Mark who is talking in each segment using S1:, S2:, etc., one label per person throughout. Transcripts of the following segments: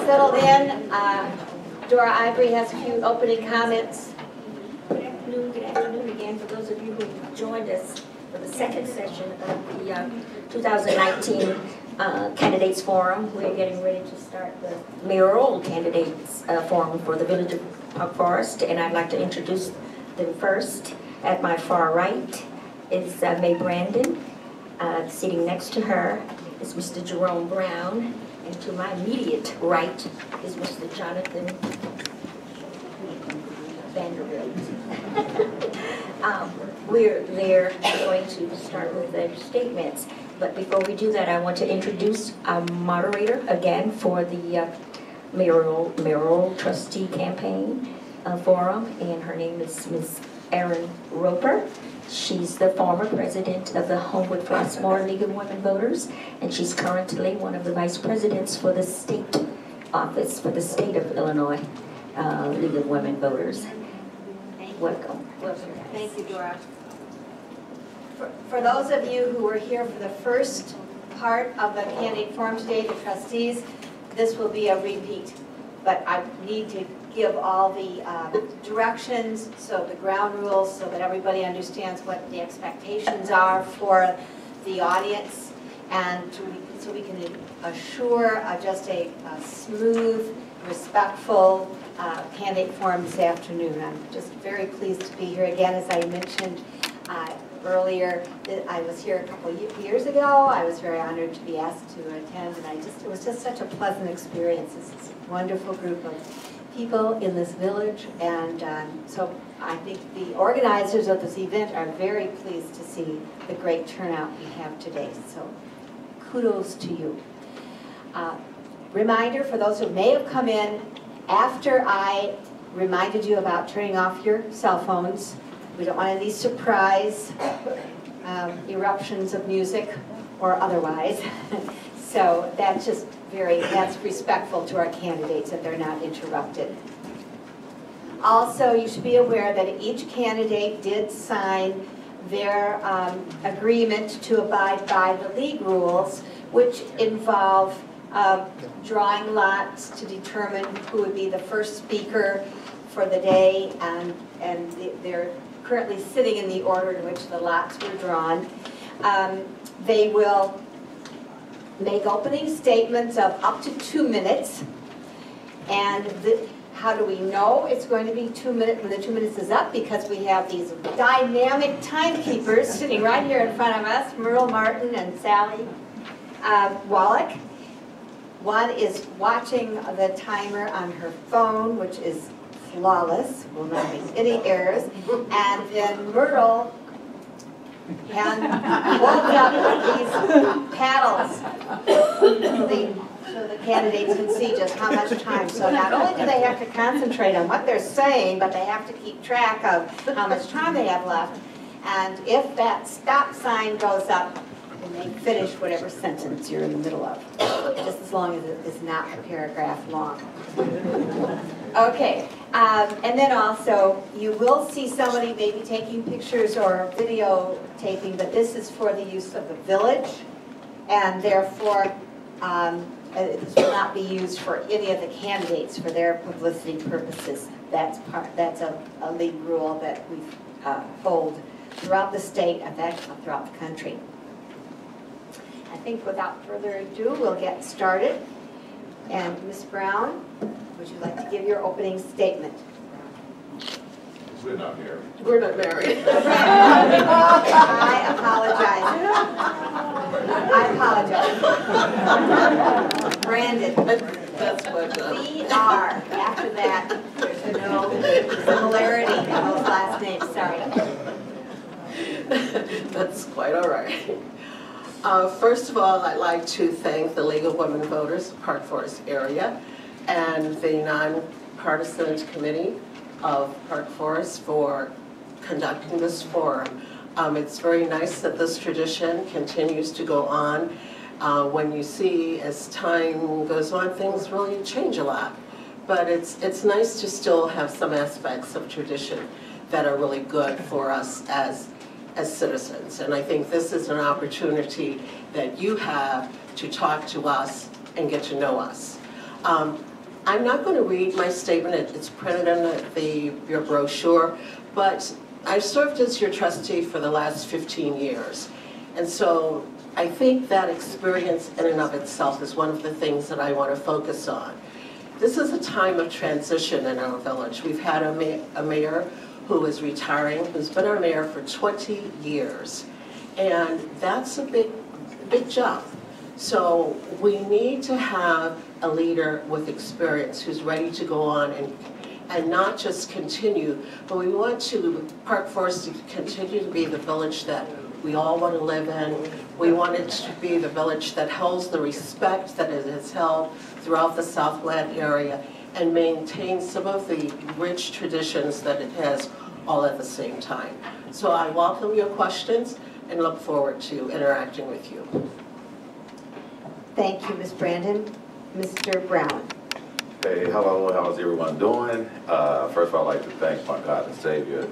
S1: settled in. Dora Ivory has a few opening comments. Good afternoon again for those of you who joined us for the second session of the 2019 Candidates Forum. We're getting ready to start the Mayoral Candidates Forum for the Village of Park Forest, and I'd like to introduce them first. At my far right is May Brandon. Sitting next to her is Mr. Jerome Brown, and to my immediate right is Mr. Jonathan Vanderbilt. We're going to start with the statements, but before we do that, I want to introduce our moderator again for the Mayoral Trustee Campaign Forum, and her name is Ms. Erin Roeper. She's the former president of the Homewood Flossmoor League of Women Voters, and she's currently one of the vice presidents for the state office for the state of Illinois League of Women Voters. Welcome.
S2: Thank you, Dora. For those of you who were here for the first part of the candidate forum today, the trustees, this will be a repeat, but I need to give all the directions, so the ground rules, so that everybody understands what the expectations are for the audience, and so we can assure just a smooth, respectful candidate forum this afternoon. I'm just very pleased to be here again. As I mentioned earlier, I was here a couple of years ago. I was very honored to be asked to attend, and it was just such a pleasant experience. This is a wonderful group of people in this village, and so I think the organizers of this event are very pleased to see the great turnout we have today, so kudos to you. Reminder for those who may have come in after I reminded you about turning off your cell phones. We don't want any surprise eruptions of music or otherwise. So that's respectful to our candidates that they're not interrupted. Also, you should be aware that each candidate did sign their agreement to abide by the league rules, which involve drawing lots to determine who would be the first speaker for the day, and they're currently sitting in the order in which the lots were drawn. They will make opening statements of up to 2 minutes, and how do we know it's going to be 2 minutes when the 2 minutes is up? Because we have these dynamic timekeepers sitting right here in front of us, Merle Martin and Sally Wallach. One is watching the timer on her phone, which is flawless, will not make any errors, and then Myrtle holds up these paddles so the candidates can see just how much time. So not only do they have to concentrate on what they're saying, but they have to keep track of how much time they have left. And if that stop sign goes up, then they finish whatever sentence you're in the middle of, just as long as it is not a paragraph long. Okay, and then also, you will see somebody maybe taking pictures or videotaping, but this is for the use of the village, and therefore, this will not be used for any of the candidates for their publicity purposes. That's a league rule that we hold throughout the state, in fact, throughout the country. I think without further ado, we'll get started. And Ms. Brown, would you like to give your opening statement?
S3: We're not married.
S4: We're not married.
S2: I apologize. Brandon.
S4: That's what
S2: We are. After that, there's no similarity in those last names. Sorry.
S4: That's quite all right. First of all, I'd like to thank the League of Women Voters, Park Forest area, and the Non-Partisan Committee of Park Forest for conducting this forum. It's very nice that this tradition continues to go on. When you see, as time goes on, things really change a lot. But it's nice to still have some aspects of tradition that are really good for us as citizens. And I think this is an opportunity that you have to talk to us and get to know us. I'm not going to read my statement. It's printed in your brochure, but I've served as your trustee for the last 15 years. And so I think that experience in and of itself is one of the things that I want to focus on. This is a time of transition in our village. We've had a mayor who is retiring, who's been our mayor for 20 years. And that's a big jump. So we need to have a leader with experience who's ready to go on and not just continue, but we want Park Forest to continue to be the village that we all want to live in. We want it to be the village that holds the respect that it has held throughout the Southland area and maintain some of the rich traditions that it has all at the same time. So I welcome your questions and look forward to interacting with you.
S2: Thank you, Ms. Brandon. Mr. Brown.
S3: Hey, hello, how's everyone doing? First of all, I'd like to thank my God and Savior.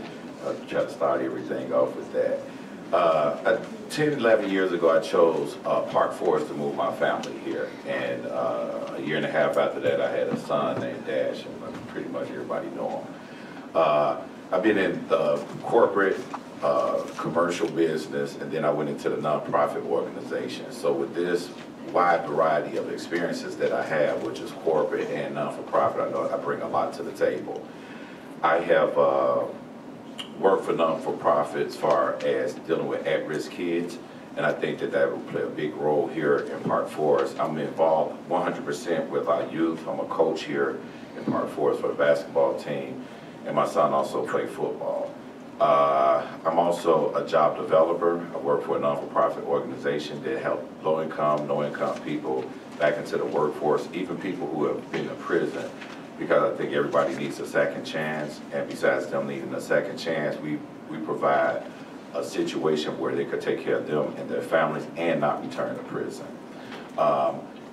S3: Try to start everything off with that. 10, 11 years ago, I chose Park Forest to move my family here. And a year and a half after that, I had a son named Dash, and pretty much everybody know him. I've been in the corporate, commercial business, and then I went into the nonprofit organization. So with this wide variety of experiences that I have, which is corporate and non-for-profit, I know I bring a lot to the table. I have worked for non-for-profits as far as dealing with at-risk kids, and I think that that will play a big role here in Park Forest. I'm involved 100% with our youth. I'm a coach here in Park Forest for the basketball team, and my son also plays football. I'm also a job developer. I work for a non-for-profit organization that helps low-income, no-income people back into the workforce, even people who have been in prison, because I think everybody needs a second chance, and besides them needing a second chance, we provide a situation where they could take care of them and their families and not return to prison.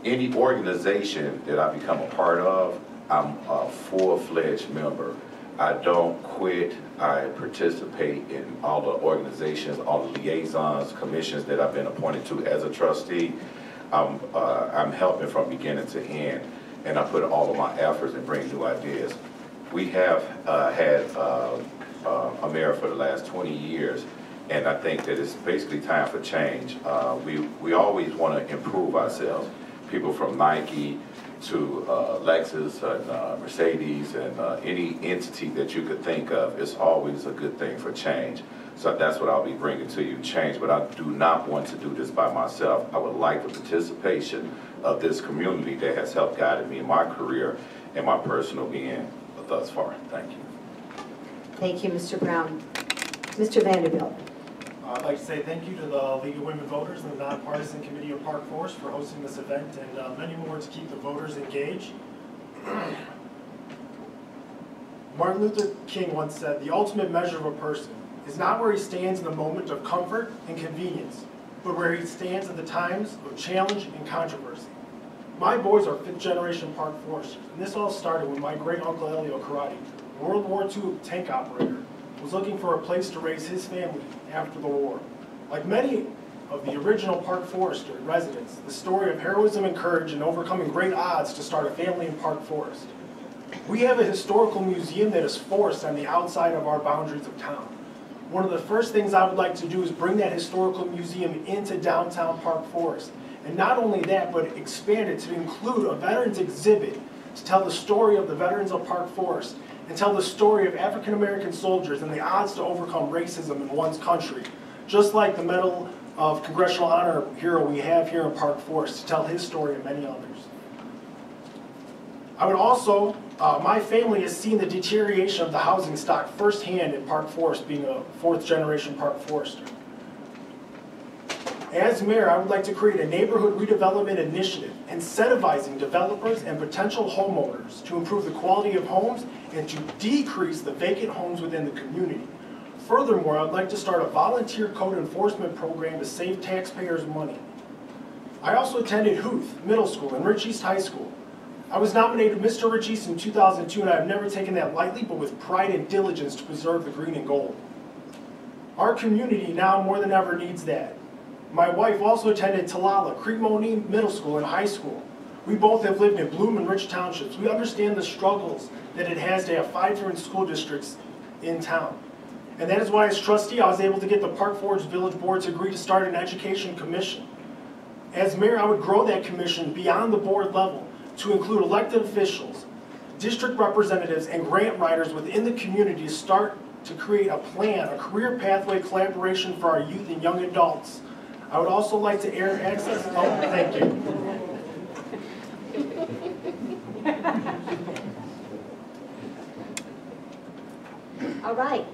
S3: Any organization that I become a part of, I'm a full-fledged member. I don't quit. I participate in all the organizations, all the liaisons, commissions that I've been appointed to as a trustee. I'm helping from beginning to end, and I put all of my efforts and bring new ideas. We have had a mayor for the last 20 years, and I think that it's basically time for change. We always want to improve ourselves. People from Nike to Lexus and Mercedes and any entity that you could think of, it's always a good thing for change. So that's what I'll be bringing to you, change. But I do not want to do this by myself. I would like the participation of this community that has helped guide me in my career and my personal being thus far. Thank you.
S2: Thank you, Mr. Brown. Mr. Vanderbilt.
S5: I'd like to say thank you to the League of Women Voters and the Non-Partisan Committee of Park Forest for hosting this event, and many more to keep the voters engaged. Martin Luther King once said, "The ultimate measure of a person is not where he stands in the moment of comfort and convenience, but where he stands at the times of challenge and controversy." My boys are fifth-generation Park Foresters, and this all started when my great-uncle Elio Karate, a World War II tank operator, was looking for a place to raise his family after the war. Like many of the original Park Forester residents, the story of heroism and courage and overcoming great odds to start a family in Park Forest. We have a historical museum that is forced on the outside of our boundaries of town. One of the first things I would like to do is bring that historical museum into downtown Park Forest. And not only that, but expand it to include a veterans exhibit to tell the story of the veterans of Park Forest and tell the story of African American soldiers and the odds to overcome racism in one's country. Just like the Medal of Congressional Honor hero we have here in Park Forest to tell his story and many others. I would also, my family has seen the deterioration of the housing stock firsthand in Park Forest, being a fourth-generation Park Forester. As mayor, I would like to create a neighborhood redevelopment initiative, incentivizing developers and potential homeowners to improve the quality of homes and to decrease the vacant homes within the community. Furthermore, I'd like to start a volunteer code enforcement program to save taxpayers money. I also attended Huth Middle School and Rich East High School. I was nominated Mr. Rich East in 2002, and I have never taken that lightly, but with pride and diligence to preserve the green and gold. Our community now more than ever needs that. My wife also attended Talala, Creekmoney Middle School and High School. We both have lived in Bloom and Rich Townships. We understand the struggles that it has to have 5 different school districts in town. And that is why, as trustee, I was able to get the Park Forge Village Board to agree to start an education commission. As mayor, I would grow that commission beyond the board level to include elected officials, district representatives, and grant writers within the community to start to create a plan, a career pathway collaboration for our youth and young adults. I would also like to air access. Oh, thank you.
S2: All right.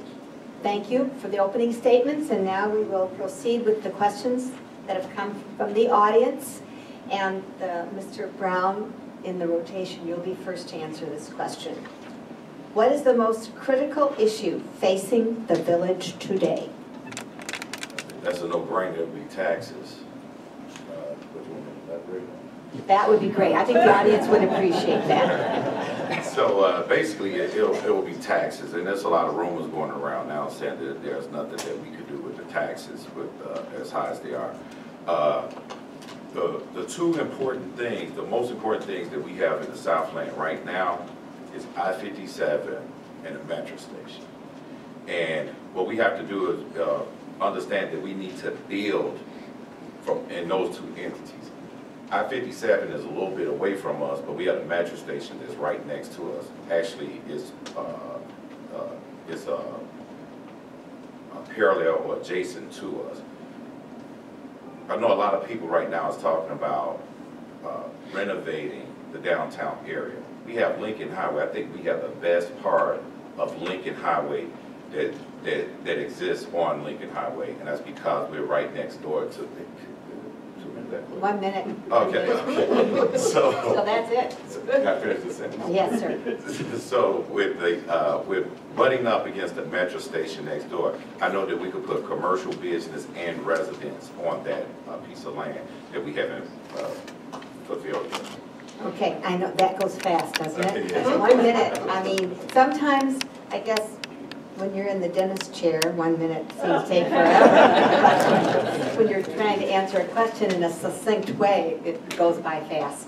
S2: Thank you for the opening statements, and now we will proceed with the questions that have come from the audience. And Mr. Brown, in the rotation, you'll be first to answer this question. What is the most critical issue facing the village today?
S3: That's a no-brainer, it would be taxes. What do you want me to elaborate on?
S2: That would be great. I think the audience would appreciate that.
S3: So basically, it will be taxes, and there's a lot of rumors going around now saying that there's nothing that we could do with the taxes, with as high as they are. The two important things, the most important things that we have in the Southland right now is I-57 and the metro station. And what we have to do is understand that we need to build in those two entities. I-57 is a little bit away from us, but we have a metro station that's right next to us. Actually, it's parallel or adjacent to us. I know a lot of people right now is talking about renovating the downtown area. We have Lincoln Highway. I think we have the best part of Lincoln Highway that exists on Lincoln Highway, and that's because we're right next door to the.
S2: 1 minute.
S3: Okay. So
S2: that's it.
S3: Can I finish the sentence?
S2: Yes, sir.
S3: So with butting up against the metro station next door, I know that we could put commercial business and residents on that piece of land that we haven't fulfilled yet.
S2: Okay, I know that goes fast, doesn't it?
S3: Yes.
S2: 1 minute. I mean, sometimes, I guess, when you're in the dentist chair, 1 minute seems to take forever. When you're trying to answer a question in a succinct way, it goes by fast.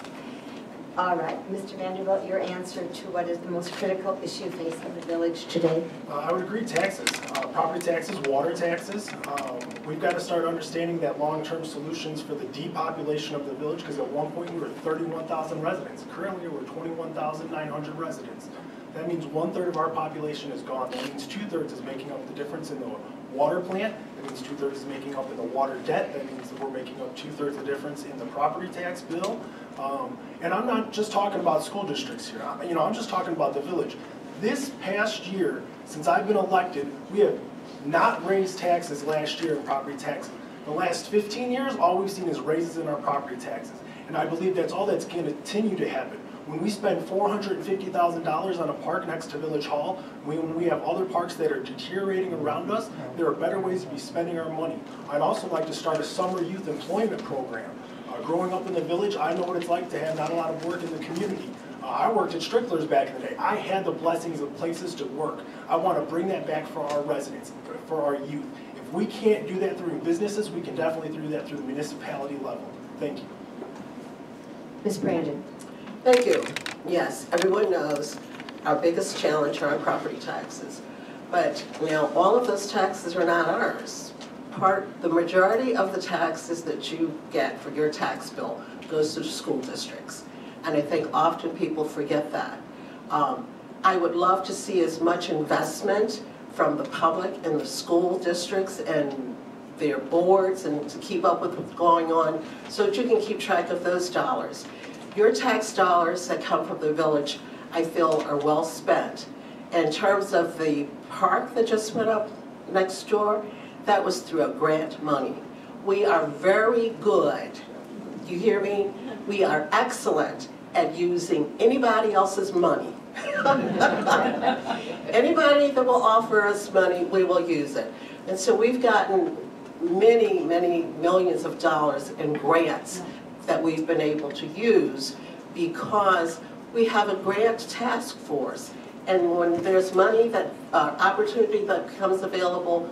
S2: All right, Mr. Vanderbilt, your answer to what is the most critical issue facing the village today?
S5: I would agree, taxes, property taxes, water taxes. We've got to start understanding that long-term solutions for the depopulation of the village, because at one point we were 31,000 residents. Currently we're 21,900 residents. That means 1/3 of our population is gone. That means 2/3 is making up the difference in the water plant. That means 2/3 is making up in the water debt. That means that we're making up 2/3 the difference in the property tax bill. And I'm not just talking about school districts here. I'm just talking about the village. This past year, since I've been elected, we have not raised taxes last year in property taxes. The last 15 years, all we've seen is raises in our property taxes. And I believe that's all that's going to continue to happen. When we spend $450,000 on a park next to Village Hall, when we have other parks that are deteriorating around us, there are better ways to be spending our money. I'd also like to start a summer youth employment program. Growing up in the village, I know what it's like to have not a lot of work in the community. I worked at Strickler's back in the day. I had the blessings of places to work. I want to bring that back for our residents, for our youth. If we can't do that through businesses, we can definitely do that through the municipality level. Thank you.
S2: Ms. Brandon.
S4: Thank you. Yes, everyone knows our biggest challenge are our property taxes. But now all of those taxes are not ours. The majority of the taxes that you get for your tax bill goes to the school districts. And I think often people forget that. I would love to see as much investment from the public and the school districts and their boards and to keep up with what's going on so that you can keep track of those dollars. Your tax dollars that come from the village, I feel, are well spent. In terms of the park that just went up next door, that was through a grant money. We are very good, you hear me? We are excellent at using anybody else's money. Anybody that will offer us money, we will use it. And so we've gotten many, many millions of dollars in grants that we've been able to use because we have a grant task force. And when there's money, that opportunity that becomes available,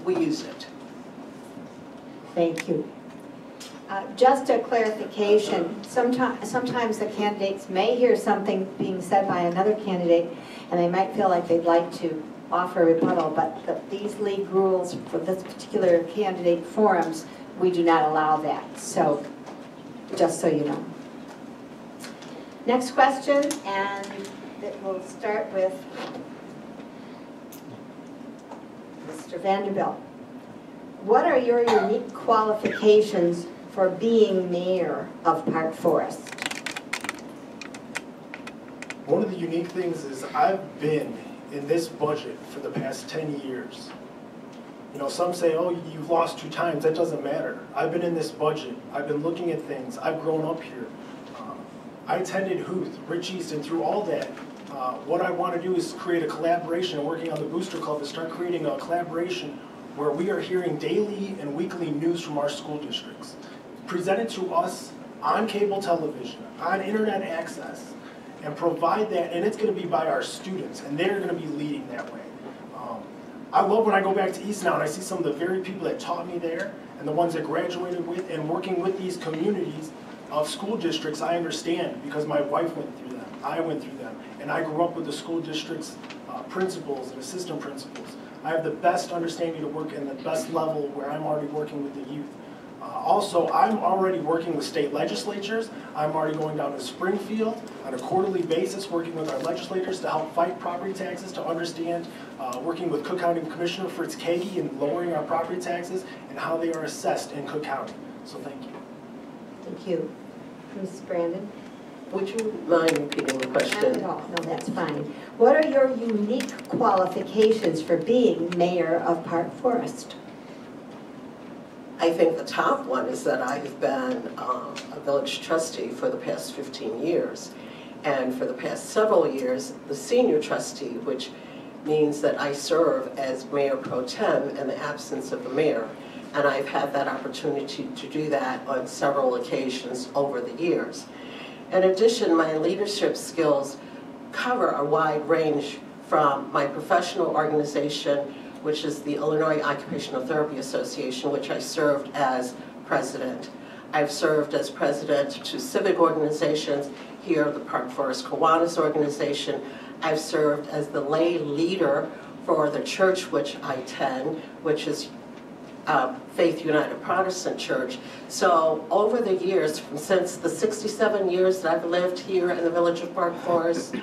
S4: we use it.
S2: Thank you. Just a clarification, sometimes the candidates may hear something being said by another candidate and they might feel like they'd like to offer a rebuttal, but these league rules for this particular candidate forums, we do not allow that. So, just so you know. Next question, and we'll start with Mr. Vanderbilt. What are your unique qualifications for being mayor of Park Forest?
S5: One of the unique things is I've been in this budget for the past 10 years. You know, some say, oh, you've lost 2 times. That doesn't matter. I've been in this budget. I've been looking at things. I've grown up here. I attended Huth, Rich East, and through all that, what I want to do is create a collaboration, and working on the Booster Club is start creating a collaboration where we are hearing daily and weekly news from our school districts, presented to us on cable television, on internet access, and provide that, and it's going to be by our students, and they're going to be leading that way. I love when I go back to East now and I see some of the very people that taught me there, and the ones that graduated with, and working with these communities of school districts. I understand because my wife went through them, I went through them, and I grew up with the school district's principals and assistant principals. I have the best understanding to work in the best level where I'm already working with the youth. Also, I'm already working with state legislatures. I'm already going down to Springfield on a quarterly basis, working with our legislators to help fight property taxes, to understand, working with Cook County Commissioner Fritz Kagi in lowering our property taxes and how they are assessed in Cook County. So thank you.
S2: Thank you. Mrs. Brandon?
S4: Would you mind repeating the question?
S2: Not at all. No, that's fine. What are your unique qualifications for being mayor of Park Forest?
S4: I think the top one is that I have been a village trustee for the past 15 years. And for the past several years, the senior trustee, which means that I serve as mayor pro tem in the absence of the mayor. And I've had that opportunity to do that on several occasions over the years. In addition, my leadership skills cover a wide range from my professional organization, which is the Illinois Occupational Therapy Association, which I served as president. I've served as president to civic organizations here, the Park Forest Kiwanis organization. I've served as the lay leader for the church which I attend, which is Faith United Protestant Church. So over the years, since the 67 years that I've lived here in the village of Park Forest,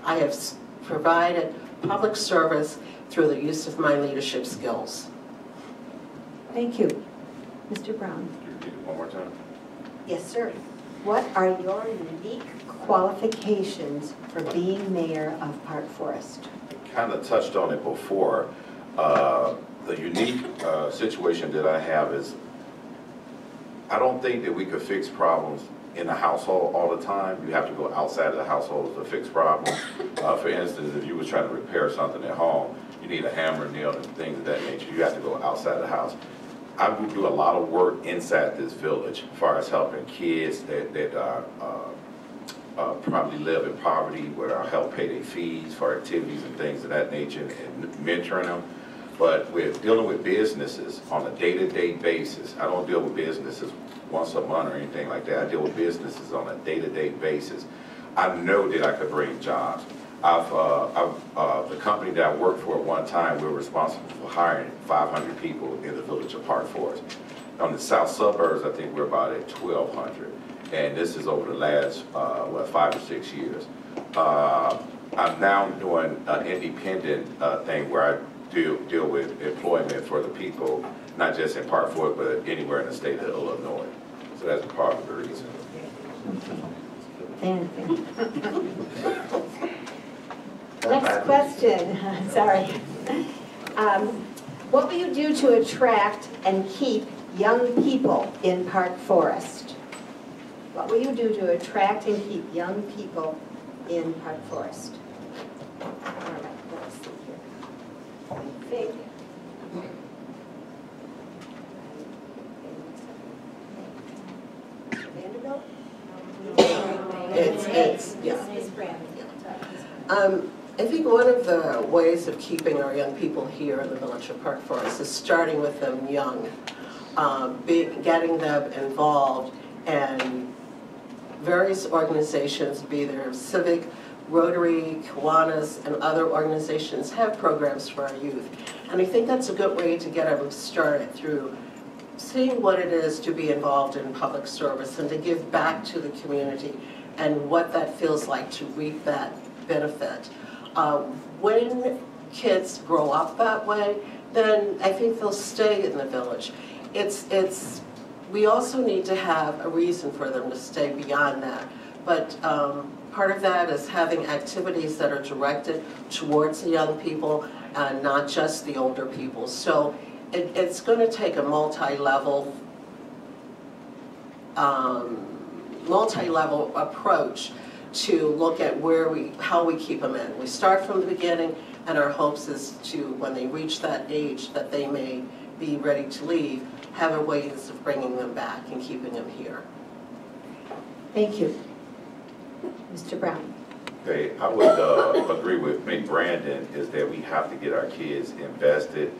S4: I have provided public service through the use of my leadership skills.
S2: Thank you. Mr. Brown?
S3: Can you repeat it one more time?
S2: Yes, sir. What are your unique qualifications for being mayor of Park Forest?
S3: Kind of touched on it before. The unique situation that I have is I don't think that we could fix problems in the household all the time. You have to go outside of the household to fix problems. For instance, if you were trying to repair something at home, you need a hammer, nail, and things of that nature. You have to go outside the house. I do a lot of work inside this village as far as helping kids that probably live in poverty, where I help pay their fees for activities and things of that nature and mentoring them. But we're dealing with businesses on a day-to-day basis. I don't deal with businesses once a month or anything like that. I deal with businesses on a day-to-day basis. I know that I could bring jobs. The company that I worked for at one time, we were responsible for hiring 500 people in the village of Park Forest. On the south suburbs, I think we're about at 1,200. And this is over the last, 5 or 6 years. I'm now doing an independent thing where I deal with employment for the people, not just in Park Forest, but anywhere in the state of Illinois. So that's part of the reason.
S2: Next question. Sorry. What will you do to attract and keep young people in Park Forest? What will you do to attract and keep young people in Park Forest? All right, let's see here. I think. Vanderbilt?
S4: Yeah. I think one of the ways of keeping our young people here in the village of Park Forest is starting with them young, getting them involved in various organizations, be there civic, Rotary, Kiwanis, and other organizations have programs for our youth. And I think that's a good way to get them started through seeing what it is to be involved in public service and to give back to the community and what that feels like to reap that benefit. When kids grow up that way, then I think they'll stay in the village. We also need to have a reason for them to stay beyond that. But part of that is having activities that are directed towards the young people and not just the older people. So it's going to take a multi-level approach to look at how we keep them in. We start from the beginning, and our hopes is to, when they reach that age that they may be ready to leave, have a ways of bringing them back and keeping them here.
S2: Thank you. Mr. Brown.
S3: Okay, I would agree with Brandon, is that we have to get our kids invested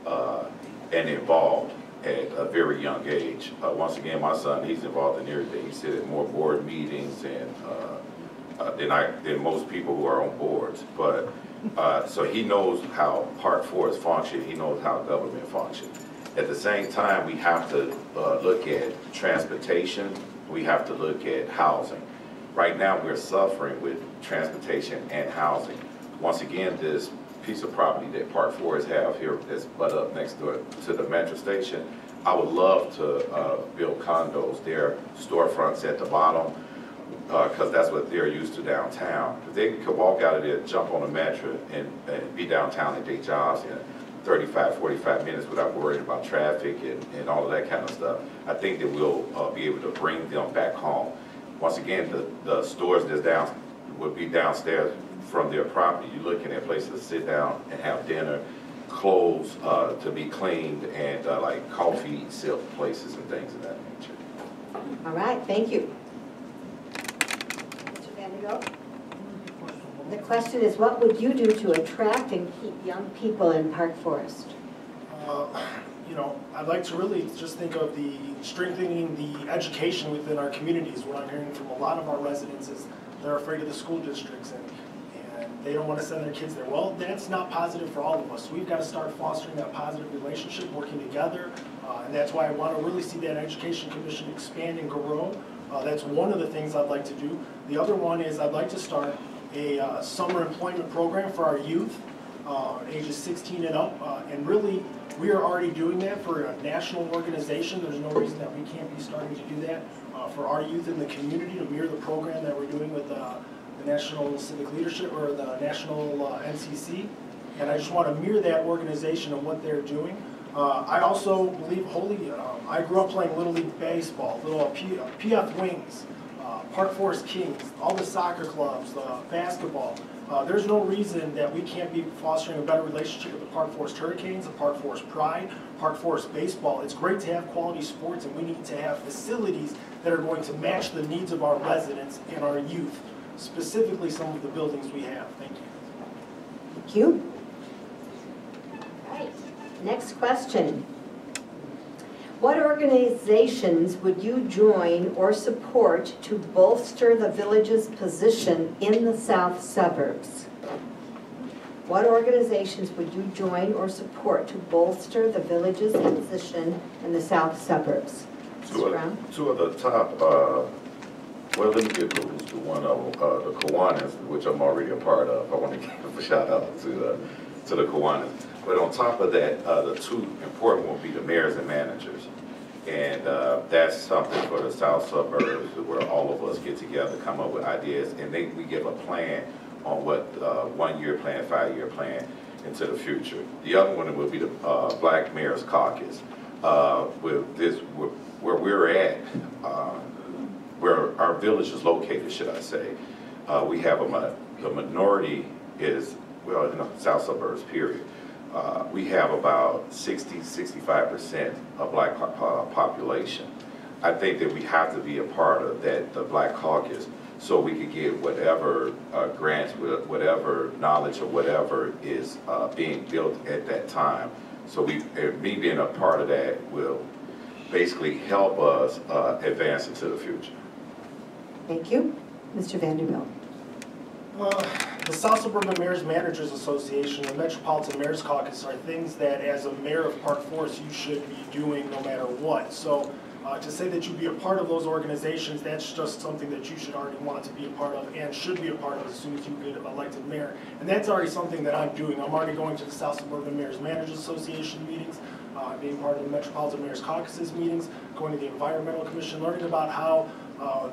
S3: and involved at a very young age. Once again, my son, he's involved in everything. He's at more board meetings and than most people who are on boards. But so he knows how Park Forest functions. He knows how government functions. At the same time, we have to look at transportation. We have to look at housing. Right now, we're suffering with transportation and housing. Once again, this piece of property that Park Forest have here that's butt up next to the metro station, I would love to build condos there, storefronts at the bottom, because that's what they're used to downtown. They could walk out of there, jump on the metro, and be downtown at their jobs in 35, 45 minutes without worrying about traffic and all of that kind of stuff. I think that we'll be able to bring them back home. Once again, the stores that's would be downstairs from their property. You're looking at places to sit down and have dinner, clothes to be cleaned, and like coffee, silk places and things of that nature.
S2: All right, thank you. Mr. Vanderbilt? The question is, what would you do to attract and keep young people in Park Forest?
S5: You know, I'd like to really just think of the strengthening the education within our communities. What I'm hearing from a lot of our residents is they're afraid of the school districts and they don't want to send their kids there. Well, that's not positive for all of us. We've got to start fostering that positive relationship, working together, and that's why I want to really see that Education Commission expand and grow. That's one of the things I'd like to do. The other one is I'd like to start a summer employment program for our youth, ages 16 and up, and really we are already doing that for a national organization. There's no reason that we can't be starting to do that for our youth in the community to mirror the program that we're doing with the National Civic Leadership or the National NCC. And I just want to mirror that organization and what they're doing. I also believe wholly, I grew up playing Little League Baseball, little PF Wings, Park Forest Kings, all the soccer clubs, basketball. There's no reason that we can't be fostering a better relationship with the Park Forest Hurricanes, the Park Forest Pride, Park Forest Baseball. It's great to have quality sports, and we need to have facilities that are going to match the needs of our residents and our youth, specifically some of the buildings we have. Thank you.
S2: Thank you. All right, next question. What organizations would you join or support to bolster the village's position in the south suburbs? What organizations would you join or support to bolster the village's position in the south suburbs? Mr. Brown?
S3: Two of the top, well, let me give those to one of them, the Kiwanis, which I'm already a part of. I want to give a shout out to the Kiwanis. But on top of that, the two important will be the mayors and managers. And that's something for the south suburbs where all of us get together, come up with ideas, and we give a plan on what 1-year plan, 5-year plan into the future. The other one will be the Black Mayor's Caucus. Where we're at, where our village is located, should I say, we have the minority is, well, in the south suburbs, period. We have about 60–65% of black population. I think that we have to be a part of that, the Black Caucus, so we could get whatever grants, whatever knowledge or whatever is being built at that time. So me being a part of that will basically help us advance into the future.
S2: Thank you. Mr. Vanderbilt.
S5: The South Suburban Mayors Managers Association and Metropolitan Mayors Caucus are things that as a mayor of Park Forest you should be doing no matter what. So to say that you'd be a part of those organizations, that's just something that you should already want to be a part of and should be a part of as soon as you get elected mayor. And that's already something that I'm doing. I'm already going to the South Suburban Mayors Managers Association meetings, being part of the Metropolitan Mayors Caucus's meetings, going to the Environmental Commission, learning about how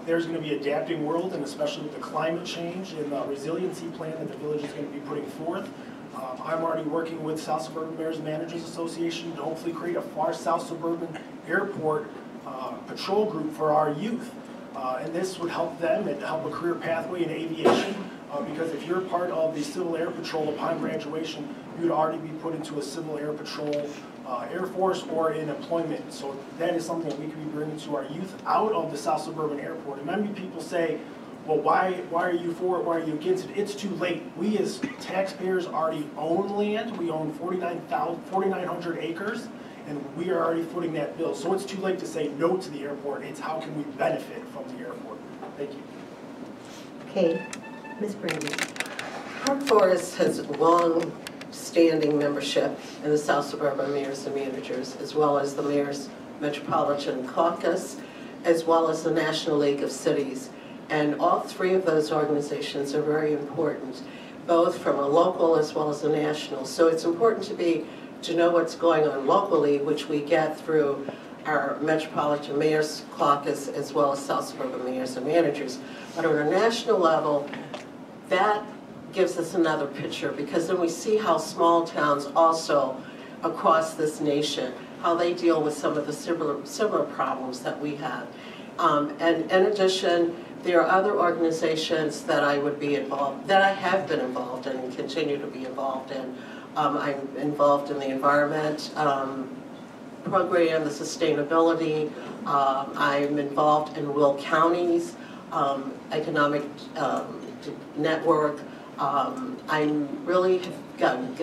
S5: there's going to be adapting world, and especially with the climate change and the resiliency plan that the village is going to be putting forth. I'm already working with South Suburban Mayors Managers Association to hopefully create a far South Suburban Airport patrol group for our youth. And this would help them and help a career pathway in aviation, because if you're part of the Civil Air Patrol upon graduation, you'd already be put into a Civil Air Patrol Air Force or in employment. So that is something that we can be bringing to our youth out of the South Suburban Airport. And many people say, well, why are you for it? Why are you against it? It's too late. We as taxpayers already own land. We own 4,900 acres, and we are already footing that bill. So it's too late to say no to the airport. It's how can we benefit from the airport. Thank you.
S2: Okay, Ms. Brandon.
S4: Park Forest has long-standing membership in the South Suburban Mayors and Managers, as well as the Mayors Metropolitan Caucus, as well as the National League of Cities. And all three of those organizations are very important, both from a local as well as a national. So it's important to know what's going on locally, which we get through our Metropolitan Mayors Caucus as well as South Suburban Mayors and Managers. But on a national level, that gives us another picture, because then we see how small towns also across this nation, how they deal with some of the similar problems that we have. And in addition, there are other organizations that I would be involved, that I have been involved in and continue to be involved in. I'm involved in the environment program, the sustainability. I'm involved in Will County's economic network. I'm really have gotten,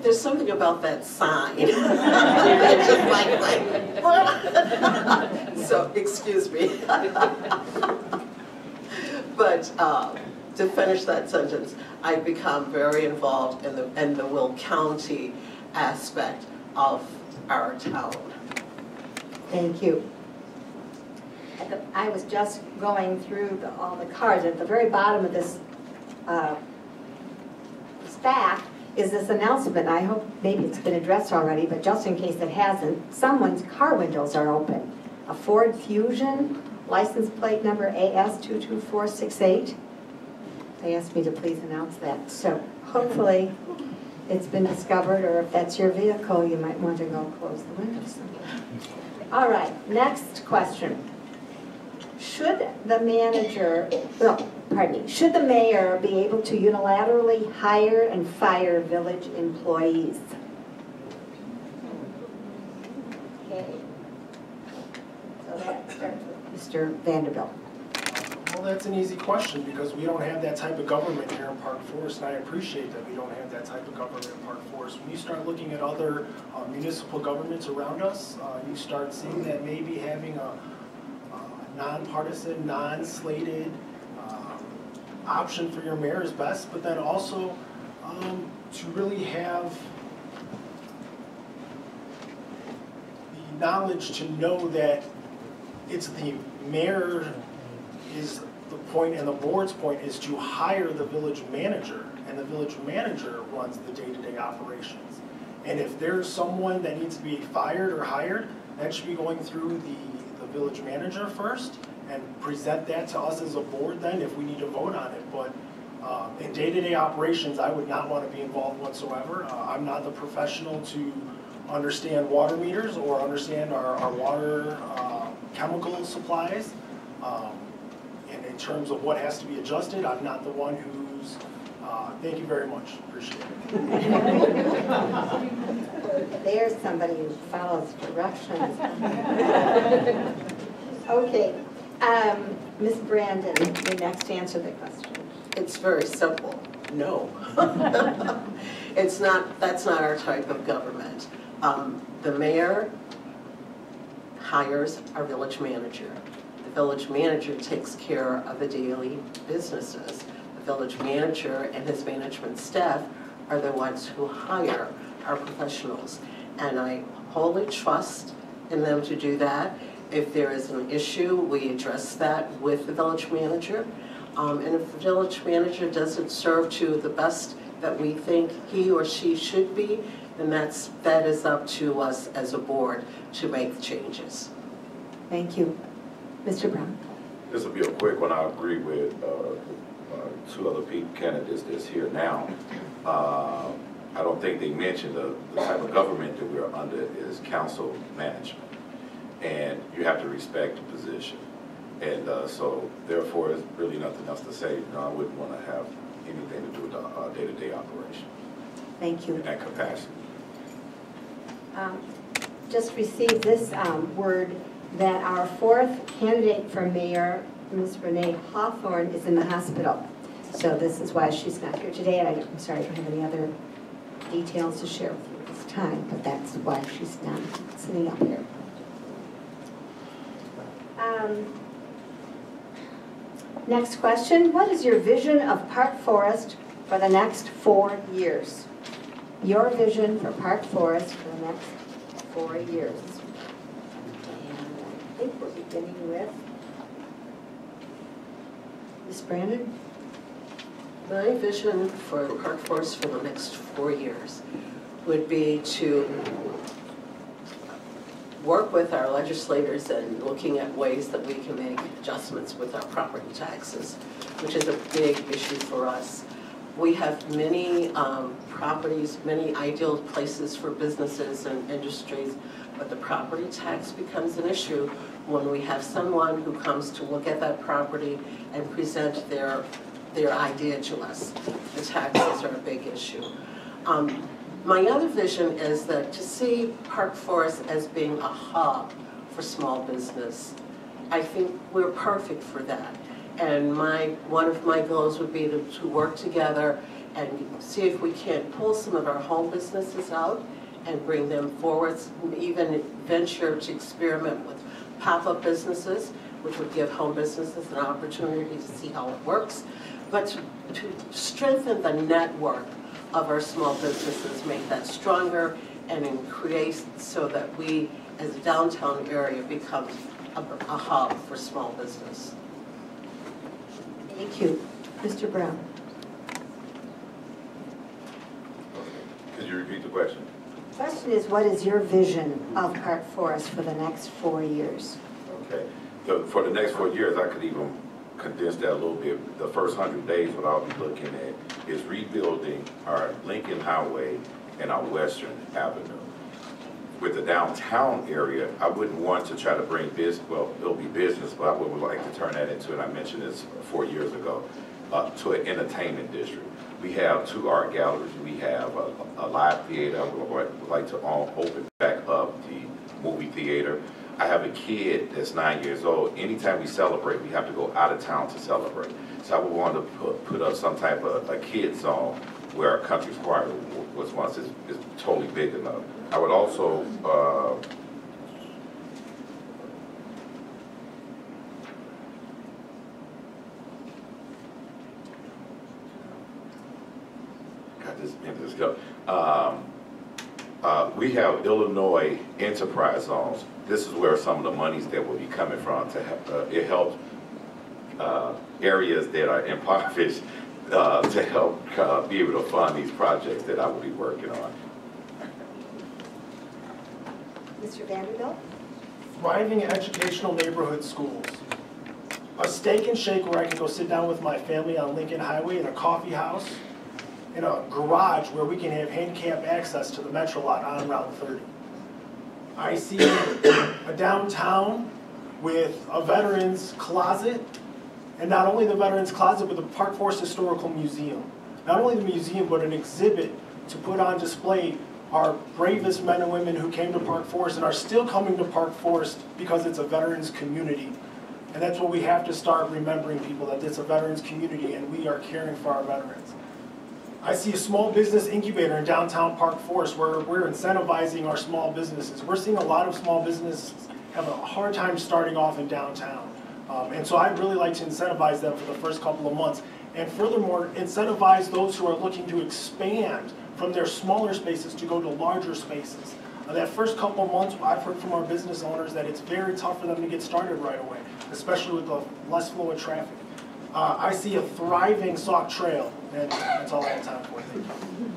S4: there's something about that sign. It's just like, so excuse me. But to finish that sentence, I've become very involved in the Will County aspect of our town.
S2: Thank you.
S1: I was just going through all the cards. At the very bottom of this stack is this announcement. I hope maybe it's been addressed already, but just in case it hasn't, someone's car windows are open. A Ford Fusion, license plate number AS22468. They asked me to please announce that. So hopefully it's been discovered, or if that's your vehicle, you might want to go close the windows. All right, next question. Should the mayor be able to unilaterally hire and fire village employees? Okay. So that starts with Mr. Vanderbilt.
S5: Well, that's an easy question, because we don't have that type of government here in Park Forest, and I appreciate that we don't have that type of government in Park Forest. When you start looking at other municipal governments around us, you start seeing that maybe having a non-partisan, non-slated option for your mayor is best, but then also to really have the knowledge to know that it's the mayor is the point, and the board's point is to hire the village manager, and the village manager runs the day-to-day operations. And if there's someone that needs to be fired or hired, that should be going through the village manager first and present that to us as a board then if we need to vote on it. But in day-to-day operations, I would not want to be involved whatsoever. I'm not the professional to understand water meters or understand our water chemical supplies. And in terms of what has to be adjusted, I'm not the one who's, thank you very much, appreciate it.
S2: There's somebody who follows directions. Okay, Ms. Brandon, you next answer the question.
S4: It's very simple, no. It's not, that's not our type of government. The mayor hires our village manager. The village manager takes care of the daily businesses. The village manager and his management staff are the ones who hire our professionals. And I wholly trust in them to do that. If there is an issue, we address that with the village manager. And if the village manager doesn't serve to the best that we think he or she should be, then that is up to us as a board to make changes.
S2: Thank you. Mr. Brown.
S3: This will be a quick one. I agree with two other candidates that's here now. I don't think they mentioned the type of government that we're under is council management. And you have to respect the position. And so therefore, there's really nothing else to say. No, I wouldn't want to have anything to do with the day-to-day operation.
S2: Thank you.
S3: In that capacity.
S2: Just received this word that our fourth candidate for mayor, Ms. Renee Hawthorne, is in the hospital. So this is why she's not here today. And I'm sorry, I don't have any other details to share with you at this time, but that's why she's not sitting up here. Next question, what is your vision of Park Forest for the next 4 years? Your vision for Park Forest for the next 4 years. And I think we're beginning with Ms. Brandon.
S4: My vision for Park Forest for the next 4 years would be to work with our legislators and looking at ways that we can make adjustments with our property taxes, which is a big issue for us. We have many properties, many ideal places for businesses and industries, but the property tax becomes an issue when we have someone who comes to look at that property and present their idea to us. The taxes are a big issue. My other vision is that to see Park Forest as being a hub for small business. I think we're perfect for that. And one of my goals would be to work together and see if we can't pull some of our home businesses out and bring them forward, even venture to experiment with pop-up businesses, which would give home businesses an opportunity to see how it works, but to strengthen the network of our small businesses, make that stronger, and create so that we, as a downtown area, become a hub for small business.
S2: Thank you. Mr. Brown.
S3: Could you repeat the question?
S2: The question is, what is your vision of Park Forest for the next 4 years?
S3: Okay. So for the next 4 years, I could even condense that a little bit. The first 100 days, what I'll be looking at is rebuilding our Lincoln Highway and our Western Avenue. With the downtown area, I wouldn't want to try to bring business, well, it'll be business, but I would like to turn that into, and I mentioned this 4 years ago, to an entertainment district. We have 2 art galleries, we have a live theater, we would like to open back up the movie theater. I have a kid that's 9 years old. Anytime we celebrate, we have to go out of town to celebrate. So I would want to put up some type of a kid zone where our country choir was once is totally big enough. I would also we have Illinois enterprise zones. This is where some of the monies that will be coming from to help, it helps areas that are impoverished to help be able to fund these projects that I will be working on.
S2: Mr. Vanderbilt?
S5: Thriving educational neighborhood schools. A steak and shake where I can go sit down with my family on Lincoln Highway in a coffee house, in a garage where we can have handicap access to the Metro lot on Route 30. I see a downtown with a veterans closet, and not only the veterans closet, but the Park Forest Historical Museum. Not only the museum, but an exhibit to put on display our bravest men and women who came to Park Forest and are still coming to Park Forest because it's a veterans community. And that's what we have to start remembering, people, that it's a veterans community and we are caring for our veterans. I see a small business incubator in downtown Park Forest where we're incentivizing our small businesses. We're seeing a lot of small businesses have a hard time starting off in downtown. And so I'd really like to incentivize them for the first couple of months. And furthermore, incentivize those who are looking to expand from their smaller spaces to go to larger spaces. That first couple of months, I've heard from our business owners that it's very tough for them to get started right away, especially with the less flow of traffic. I see a thriving Sauk Trail, and that's all I have time for. Thank you.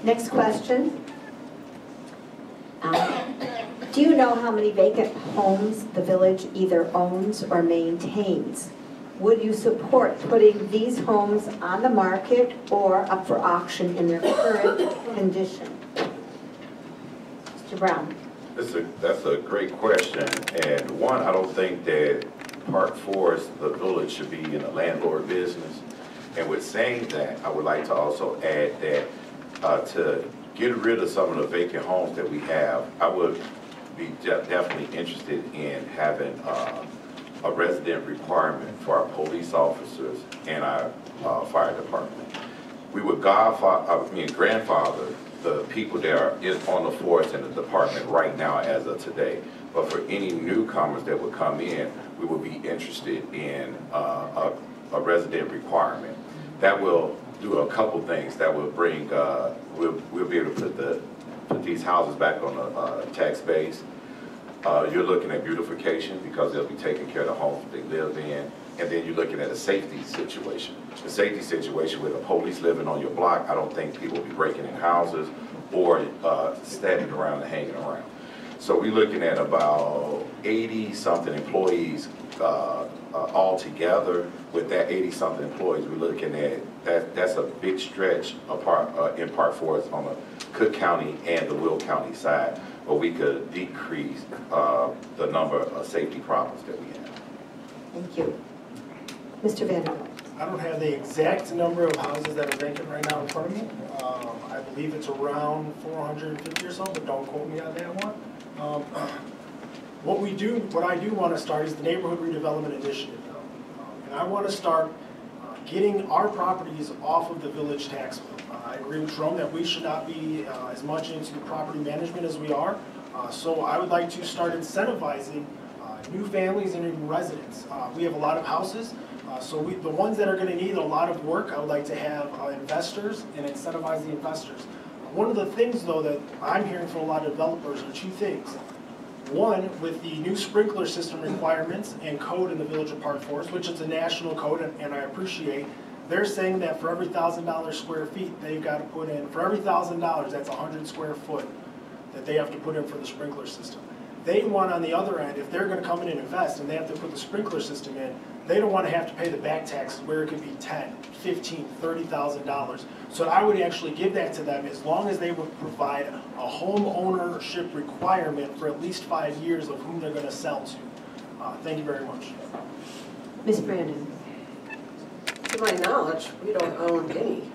S2: Next question. Do you know how many vacant homes the village either owns or maintains? Would you support putting these homes on the market or up for auction in their current condition? Mr. Brown.
S3: That's a great question. And one, I don't think that Park Forest, the village, should be in a landlord business. And with saying that, I would like to also add that to get rid of some of the vacant homes that we have, I would be definitely interested in having a resident requirement for our police officers and our fire department. We would grandfather the people that are on the force in the department right now as of today. But for any newcomers that would come in, we would be interested in a resident requirement. That will do a couple things. That will bring, we'll be able to put these houses back on the tax base. You're looking at beautification because they'll be taking care of the homes they live in. And then you're looking at a safety situation. The safety situation with the police living on your block, I don't think people will be breaking in houses or standing around and hanging around. So we're looking at about 80-something employees all together. With that 80-something employees, we're looking at, that's a big stretch in Park Forest on the Cook County and the Will County side, where we could decrease the number of safety problems that we have.
S2: Thank you. Mr. Vanderbilt.
S5: I don't have the exact number of houses that are vacant right now in front of me. I believe it's around 450 or so, but don't quote me on that one. What I do want to start is the neighborhood redevelopment initiative. And I want to start getting our properties off of the village tax bill. I agree with Jerome that we should not be as much into property management as we are. So I would like to start incentivizing new families and new residents. We have a lot of houses. So the ones that are going to need a lot of work, I would like to have investors and incentivize the investors. One of the things, though, that I'm hearing from a lot of developers are two things. One, with the new sprinkler system requirements and code in the Village of Park Forest, which is a national code, and I appreciate, they're saying that for every $1,000 square feet, they've got to put in, for every $1,000, that's 100 square foot that they have to put in for the sprinkler system. They want, on the other end, if they're going to come in and invest and they have to put the sprinkler system in, they don't want to have to pay the back taxes where it could be $10,000, $15,000, $30,000. So I would actually give that to them as long as they would provide a home ownership requirement for at least 5 years of whom they're going to sell to. Thank you very much.
S2: Ms. Brandon.
S4: To my knowledge, we don't own any.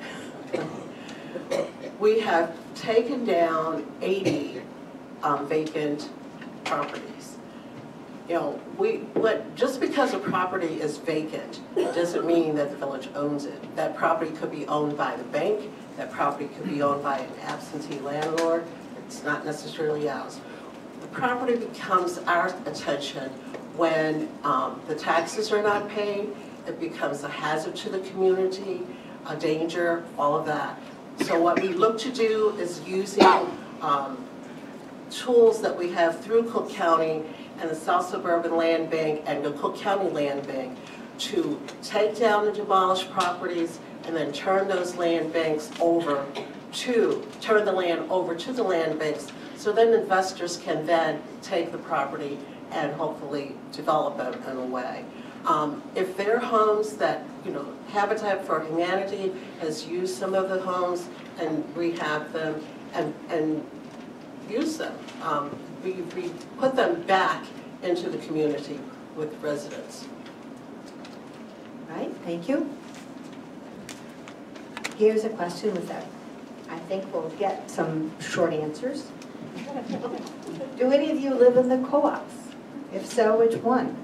S4: We have taken down 80 vacant properties. You know, just because a property is vacant doesn't mean that the village owns it. That property could be owned by the bank. That property could be owned by an absentee landlord. It's not necessarily ours. The property becomes our attention when the taxes are not paid. It becomes a hazard to the community, a danger, all of that. So what we look to do is using tools that we have through Cook County and the South Suburban Land Bank and the Cook County Land Bank to take down the demolished properties and then turn those land banks over to, turn the land over to the land banks, so then investors can then take the property and hopefully develop them in a way. If there are homes that, you know, Habitat for Humanity has used some of the homes and rehab them and use them. We put them back into the community with residents.
S2: All right, thank you. Here's a question with that. I think we'll get some short answers. Do any of you live in the co-ops? If so, which one?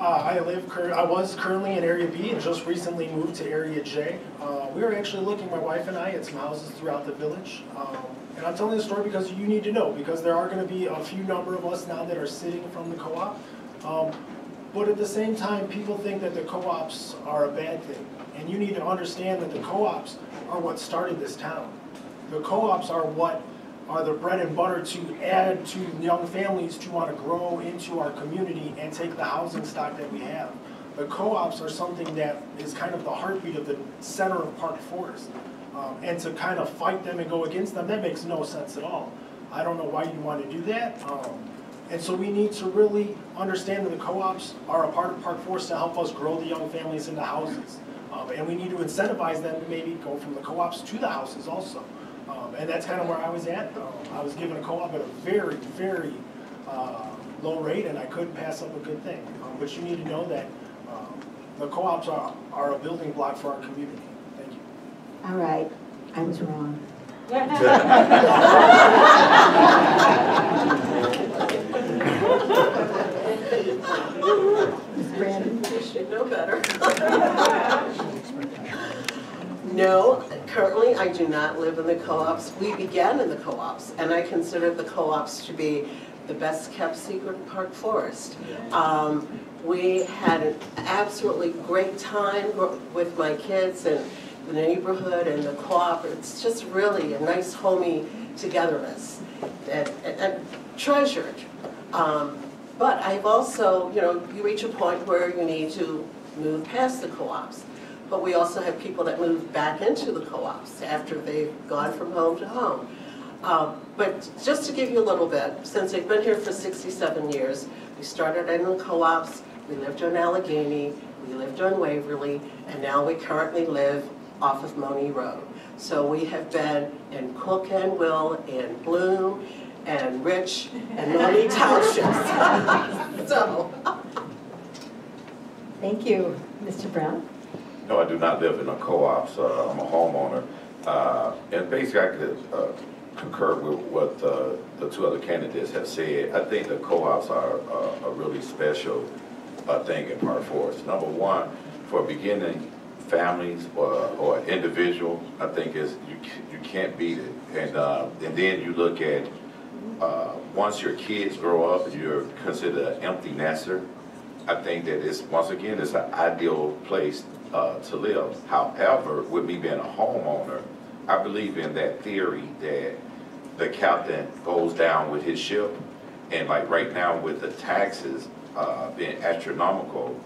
S5: I was currently in Area B and just recently moved to Area J. We were actually looking, my wife and I, at some houses throughout the village. And I'm telling this story because you need to know, because there are going to be a few number of us now that are sitting from the co-op. But at the same time, people think that the co-ops are a bad thing. And you need to understand that the co-ops are what started this town. The co-ops are what are the bread and butter to add to young families to want to grow into our community and take the housing stock that we have. The co-ops are something that is kind of the heartbeat of the center of Park Forest. And to kind of fight them and go against them, that makes no sense at all. I don't know why you want to do that. And so we need to really understand that the co-ops are a part of Park Forest to help us grow the young families into houses. And we need to incentivize them to maybe go from the co-ops to the houses also. And that's kind of where I was at. I was given a co-op at a very, very low rate, and I couldn't pass up a good thing. But you need to know that the co-ops are a building block for our community. Thank you.
S2: All right, I was wrong. Ms. Brandon?
S4: You should know better. No, currently I do not live in the co-ops. We began in the co-ops, and I consider the co-ops to be the best kept secret in Park Forest. We had an absolutely great time with my kids and the neighborhood and the co-op. It's just really a nice homey togetherness and treasured. But I've also, you reach a point where you need to move past the co-ops. But we also have people that move back into the co-ops after they've gone from home to home. But just to give you a little bit, since I've been here for 67 years, we started in the co-ops, we lived on Allegheny, we lived on Waverly, and now we currently live off of Money Road. So we have been in Cook and Will, and Bloom, and Rich, and Money Townships. So.
S2: Thank you. Mr. Brown?
S3: No, I do not live in a co-op, so I'm a homeowner. And basically, I could concur with what the two other candidates have said. I think the co-ops are a really special thing in Park Forest. Number one, for beginning families or individuals, I think you can't beat it. And then you look at once your kids grow up and you're considered an empty nester, I think that once again it's an ideal place to live. However, with me being a homeowner, I believe in that theory that the captain goes down with his ship, and like right now with the taxes being astronomical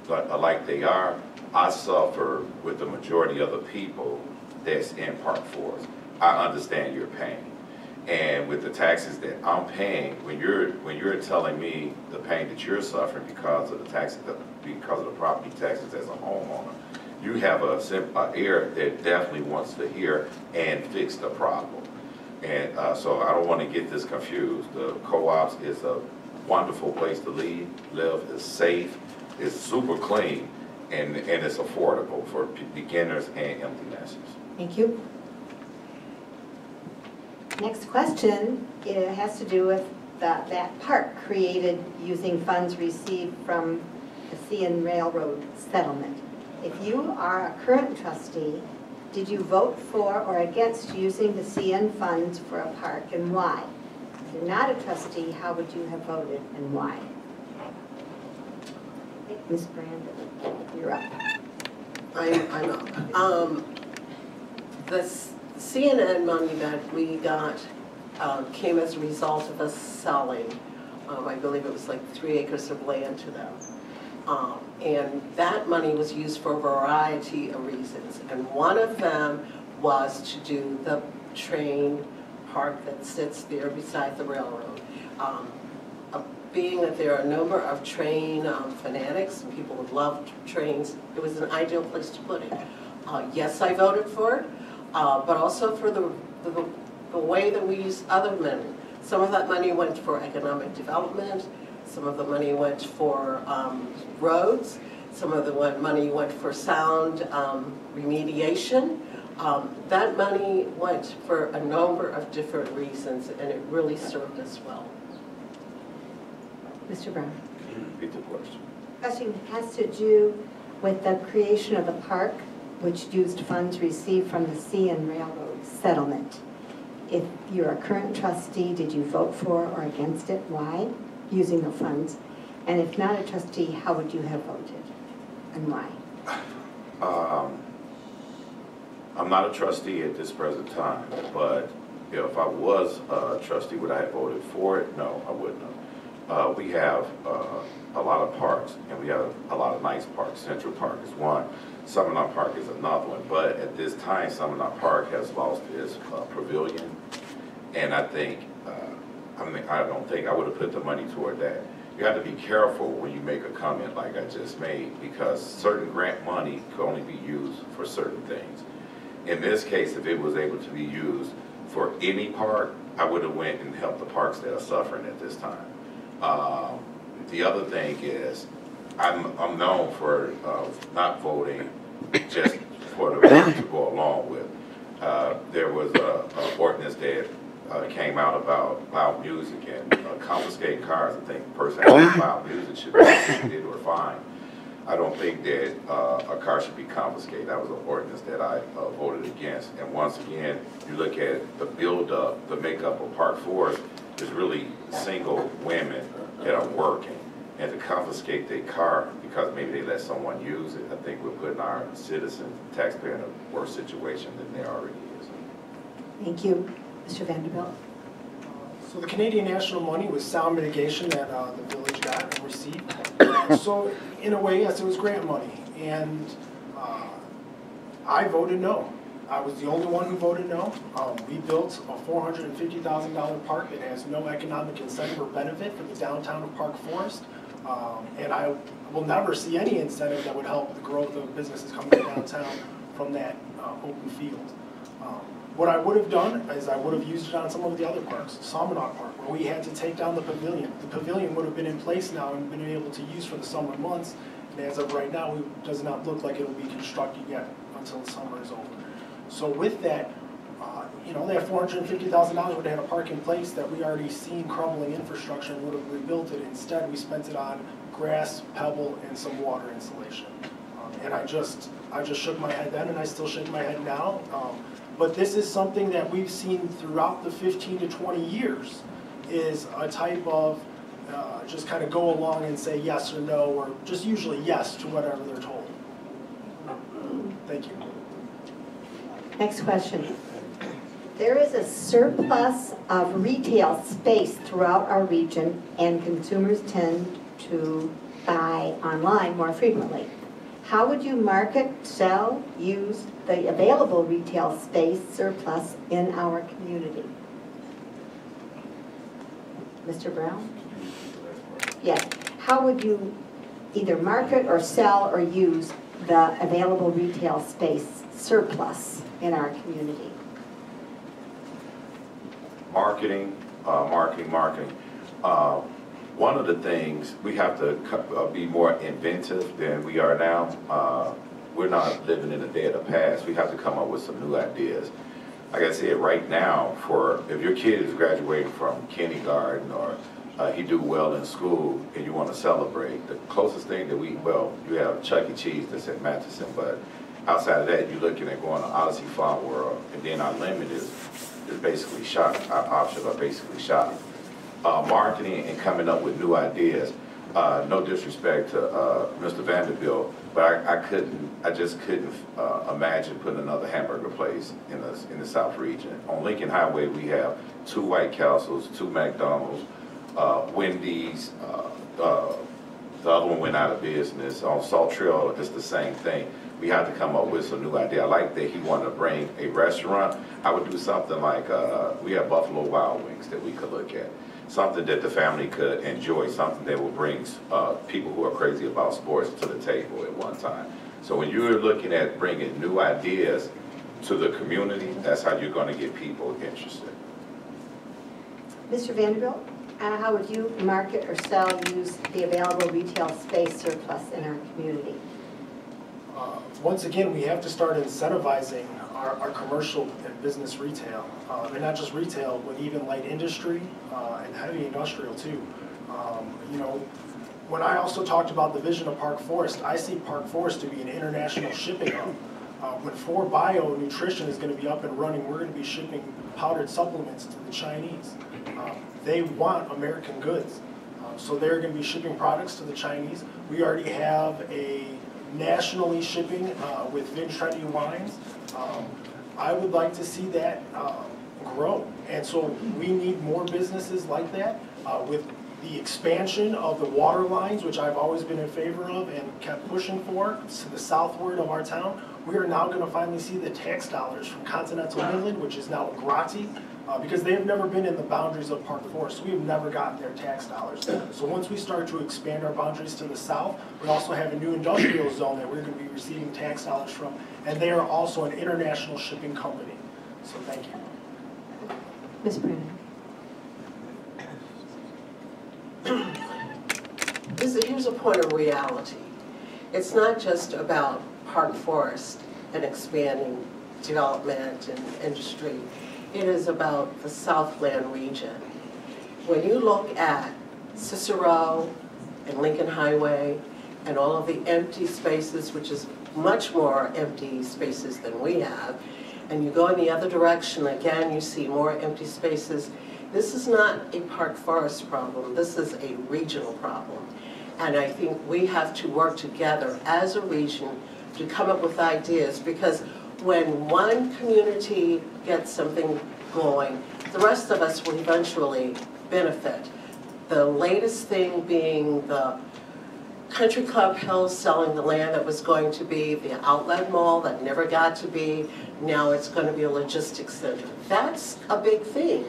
S3: like they are, I suffer with the majority of the people that's in Park Forest. I understand your pain. And with the taxes that I'm paying, when you're telling me the pain that you're suffering because of the taxes, because of the property taxes as a homeowner, you have a ear that definitely wants to hear and fix the problem. And so I don't want to get this confused. The co-ops is a wonderful place to live. It's safe, it's super clean, and it's affordable for beginners and empty nesters.
S2: Thank you. Next question, it has to do with that park created using funds received from the CN Railroad settlement. If you are a current trustee, did you vote for or against using the CN funds for a park, and why? If you're not a trustee, how would you have voted and why? Ms. Brandon, you're up.
S4: I'm up. The CNN money that we got came as a result of us selling, I believe it was like 3 acres of land to them. And that money was used for a variety of reasons. And one of them was to do the train park that sits there beside the railroad. Being that there are a number of train fanatics and people who love trains, it was an ideal place to put it. Yes, I voted for it, but also for the way that we use other money. Some of that money went for economic development, some of the money went for roads, some of the money went for sound remediation. That money went for a number of different reasons, and it really served us well.
S2: Mr. Brown.
S3: Can you repeat the question?
S2: Question has to do with the creation of the park, which used funds received from the Sea and Railroad settlement. If you're a current trustee, did you vote for or against it? Why? Using the funds. And if not a trustee, how would you have voted and why?
S3: I'm not a trustee at this present time, but if I was a trustee, would I have voted for it? No, I wouldn't have. We have a lot of parks, and we have a lot of nice parks. Central Park is one. Summernock Park is another one. But at this time, Summernock Park has lost its pavilion, and I think, I don't think I would have put the money toward that. You have to be careful when you make a comment like I just made, because certain grant money can only be used for certain things. In this case, if it was able to be used for any park, I would have went and helped the parks that are suffering at this time. The other thing is, I'm known for not voting just for the vote to go along with. There was an ordinance that came out about loud music and confiscating cars. I think the person who had loud music should be confiscated or fined. I don't think that a car should be confiscated. That was an ordinance that I voted against. And once again, you look at the build-up, the makeup of Park Forest is really single women that are working. And to confiscate their car because maybe they let someone use it, I think we're putting our citizens, taxpayer, in a worse situation than they already is.
S2: Thank you. Mr. Vanderbilt.
S5: So the Canadian national money was sound mitigation that the village got and received. So in a way, yes, it was grant money. And I voted no. I was the only one who voted no. We built a $450,000 park that has no economic incentive or benefit for the downtown of Park Forest. And I will never see any incentive that would help the growth of businesses coming to downtown from that open field. What I would have done is I would have used it on some of the other parks, Summernock Park, where we had to take down the pavilion. The pavilion would have been in place now and been able to use for the summer months. And as of right now, it does not look like it will be constructed yet until the summer is over. So with that, that $450,000 would have had a park in place that we already seen crumbling infrastructure and would have rebuilt it. Instead, we spent it on grass, pebble, and some water insulation. And I just shook my head then, and I still shake my head now. But this is something that we've seen throughout the 15 to 20 years, is a type of just kind of go along and say yes or no, or just usually yes to whatever they're told. Thank you.
S2: Next question. There is a surplus of retail space throughout our region, and consumers tend to buy online more frequently. How would you market, sell, use the available retail space surplus in our community? Mr. Brown? Yes. How would you either market or sell or use the available retail space surplus in our community?
S3: Marketing. One of the things, we have to be more inventive than we are now. We're not living in the day of the past. We have to come up with some new ideas. Like I said, right now, if your kid is graduating from kindergarten or he do well in school and you want to celebrate, the closest thing that you have Chuck E. Cheese that's in Matheson, but outside of that, you're looking at going to Odyssey Farm World, and then our limit is basically shopping. Our options are basically shopping. Marketing and coming up with new ideas. No disrespect to Mr. Vanderbilt, but I just couldn't imagine putting another hamburger place in the South region. On Lincoln Highway, we have 2 White Castles, 2 McDonald's, Wendy's. The other one went out of business. On Salt Trail, it's the same thing. We have to come up with some new idea. I like that he wanted to bring a restaurant. I would do something like, we have Buffalo Wild Wings that we could look at. Something that the family could enjoy, something that will bring people who are crazy about sports to the table at one time. So when you're looking at bringing new ideas to the community, that's how you're going to get people interested.
S2: Mr. Vanderbilt, how would you market or sell, use the available retail space surplus in our community?
S5: Once again, we have to start incentivizing our commercial and business retail, and not just retail, but even light industry and heavy industrial too. when I also talked about the vision of Park Forest, I see Park Forest to be an international shipping hub. When 4Bio Nutrition is going to be up and running, we're going to be shipping powdered supplements to the Chinese. They want American goods. So they're going to be shipping products to the Chinese. We already have a nationally shipping with Vintage Trendy Wines. I would like to see that grow. And so we need more businesses like that with the expansion of the water lines, which I've always been in favor of and kept pushing for, to the southward of our town. We are now going to finally see the tax dollars from Continental Midland, which is now Grati, because they have never been in the boundaries of Park Forest. We have never gotten their tax dollars. So once we start to expand our boundaries to the south, we also have a new industrial zone that we're going to be receiving tax dollars from, and they are also an international shipping company. So thank you.
S2: Ms. Brandon.
S4: Here's a point of reality. It's not just about Park Forest and expanding development and industry. It is about the Southland region. When you look at Cicero and Lincoln Highway and all of the empty spaces, which is much more empty spaces than we have, and you go in the other direction, again, you see more empty spaces. This is not a Park Forest problem. This is a regional problem. And I think we have to work together as a region to come up with ideas, because when one community gets something going, the rest of us will eventually benefit. The latest thing being the Country Club Hills selling the land that was going to be the outlet mall that never got to be. Now it's going to be a logistics center. That's a big thing,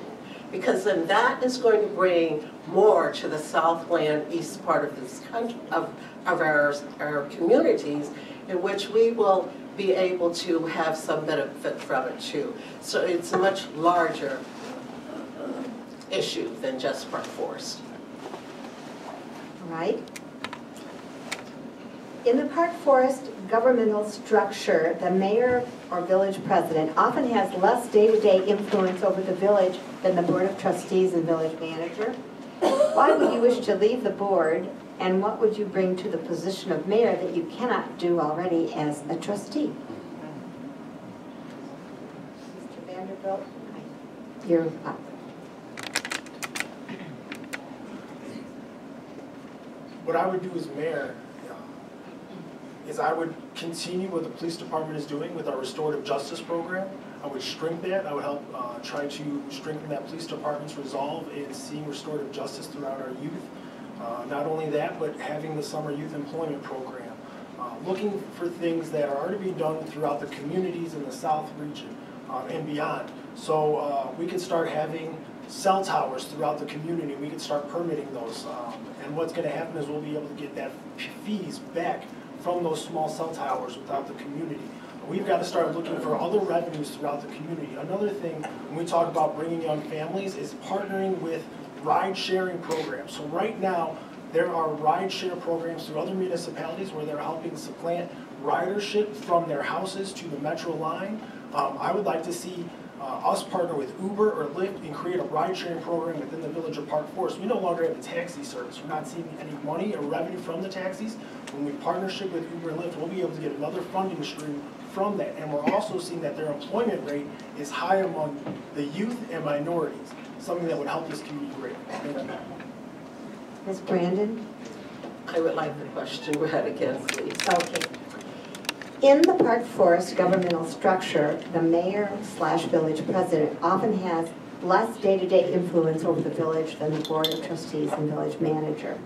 S4: because then that is going to bring more to the Southland east part of this country, of our communities, in which we will be able to have some benefit from it too. So it's a much larger issue than just Park Forest.
S2: All right. In the Park Forest governmental structure, the mayor or village president often has less day-to-day influence over the village than the board of trustees and village manager. Why would you wish to leave the board, and what would you bring to the position of mayor that you cannot do already as a trustee? Mr. Vanderbilt, you're up.
S5: What I would do as mayor is I would continue what the police department is doing with our restorative justice program. I would shrink that. I would help try to strengthen that police department's resolve in seeing restorative justice throughout our youth. Not only that, but having the summer youth employment program. Looking for things that are already being done throughout the communities in the South region and beyond. So we could start having cell towers throughout the community. We could start permitting those. And what's going to happen is we'll be able to get that fees back from those small cell towers without the community. We've got to start looking for other revenues throughout the community. Another thing when we talk about bringing young families is partnering with ride-sharing programs. So right now, there are ride-share programs through other municipalities where they're helping supplant ridership from their houses to the metro line. I would like to see us partner with Uber or Lyft and create a ride-sharing program within the village of Park Forest. We no longer have a taxi service. We're not seeing any money or revenue from the taxis. When we partnership with Uber and Lyft, we'll be able to get another funding stream from that. And we're also seeing that their employment rate is high among the youth and minorities, something that would help this community greatly. Thank you.
S2: Ms. Brandon?
S4: I would like the question read again, please.
S2: Okay. In the Park Forest governmental structure, the mayor/village president often has less day-to-day influence over the village than the board of trustees and village manager.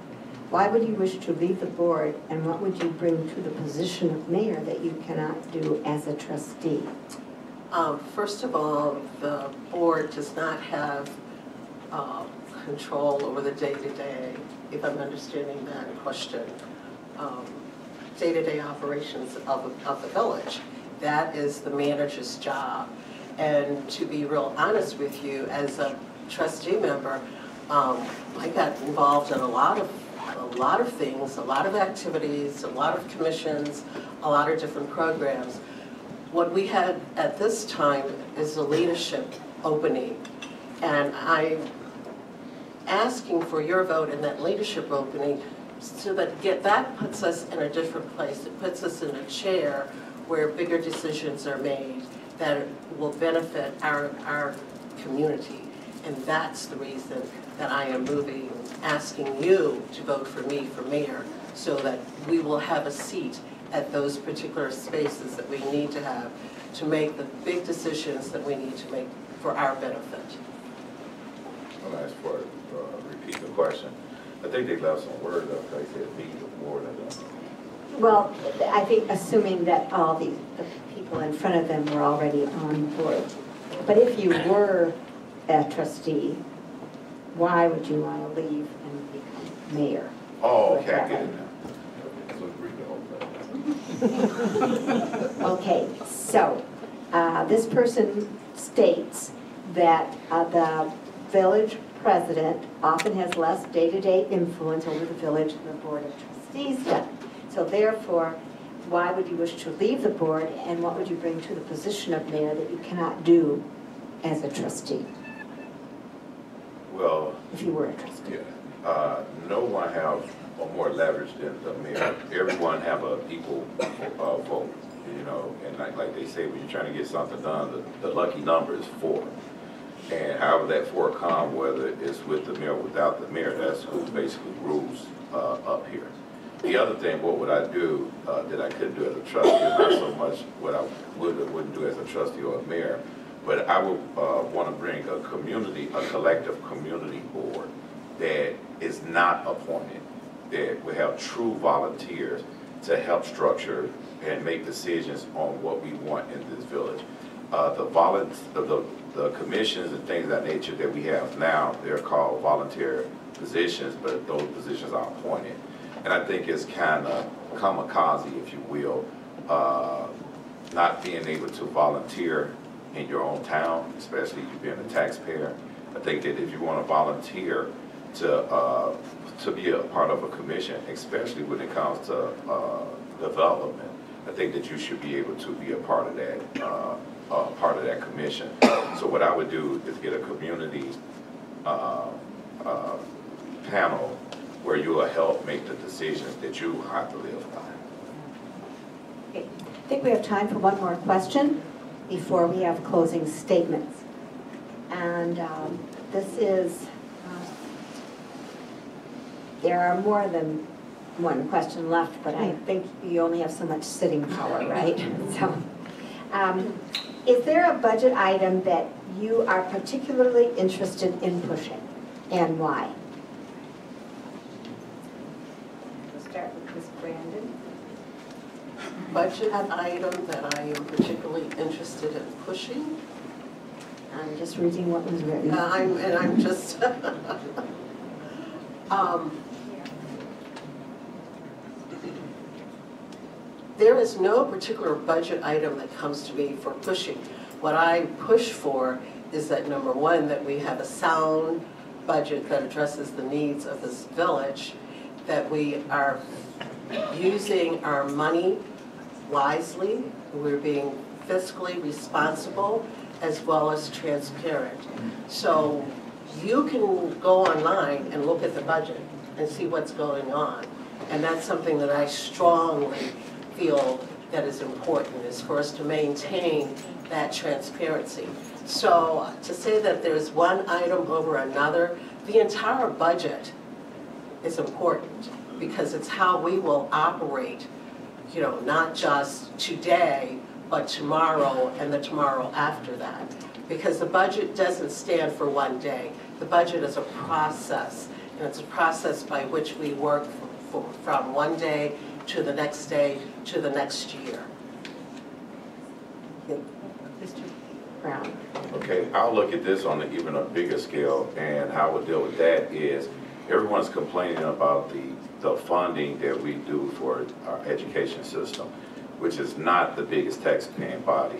S2: Why would you wish to leave the board, and what would you bring to the position of mayor that you cannot do as a trustee?
S4: First of all, the board does not have control over the day-to-day, if I'm understanding that question, day-to-day operations of the village. That is the manager's job. And to be real honest with you, as a trustee member, I got involved in a lot of things, a lot of activities, a lot of commissions, a lot of different programs. What we had at this time is a leadership opening, and I'm asking for your vote in that leadership opening so that puts us in a different place. It puts us in a chair where bigger decisions are made that will benefit our community. And that's the reason that I am asking you to vote for me for mayor, so that we will have a seat at those particular spaces that we need to have to make the big decisions that we need to make for our benefit.
S3: I'll ask for repeat the question. I think they left some word up. They said meet the board.
S2: Well, I think assuming that all the people in front of them were already on board. But if you were a trustee, why would you want to leave and become mayor?
S3: Oh, okay, I get it now.
S2: Okay, so this person states that the village president often has less day-to-day influence over the village than the board of trustees does. So therefore, why would you wish to leave the board, and what would you bring to the position of mayor that you cannot do as a trustee?
S3: Well,
S2: if you were a trustee.
S3: Yeah. No one have more leverage than the mayor. Everyone have an equal vote, you know, and like they say, when you're trying to get something done, the lucky number is 4. And however that 4 come, whether it's with the mayor or without the mayor, that's who basically rules up here. The other thing, what would I do that I couldn't do as a trustee, not so much what I would or wouldn't do as a trustee or a mayor, but I would want to bring a collective community board that is not appointed, that we have true volunteers to help structure and make decisions on what we want in this village. The commissions and things of that nature that we have now, they're called volunteer positions, but those positions are appointed. And I think it's kind of kamikaze, if you will, not being able to volunteer in your own town, especially you being a taxpayer. I think that if you want to volunteer to be a part of a commission, especially when it comes to development, I think that you should be able to be a part of that commission. So what I would do is get a community panel where you will help make the decisions that you have to live by.
S2: Okay. I think we have time for one more question before we have closing statements. And this is, there are more than one question left, but I think you only have so much sitting power, right? So, is there a budget item that you are particularly interested in pushing, and why? We'll start with Ms. Brandon.
S4: Budget item that I am particularly interested in pushing.
S2: I'm just reading what was written.
S4: I'm just there is no particular budget item that comes to me for pushing. What I push for is that, number one, that we have a sound budget that addresses the needs of this village, that we are using our money wisely, we're being fiscally responsible, as well as transparent. So you can go online and look at the budget and see what's going on. And that's something that I strongly feel that is important, is for us to maintain that transparency. So to say that there's one item over another, the entire budget is important because it's how we will operate, you know, not just today, but tomorrow and the tomorrow after that. Because the budget doesn't stand for one day. The budget is a process, and it's a process by which we work from one day to the next day to the next year.
S2: Mr. Brown.
S3: Okay, I'll look at this on even a bigger scale, and how we'll deal with that is everyone's complaining about the funding that we do for our education system, which is not the biggest tax-paying body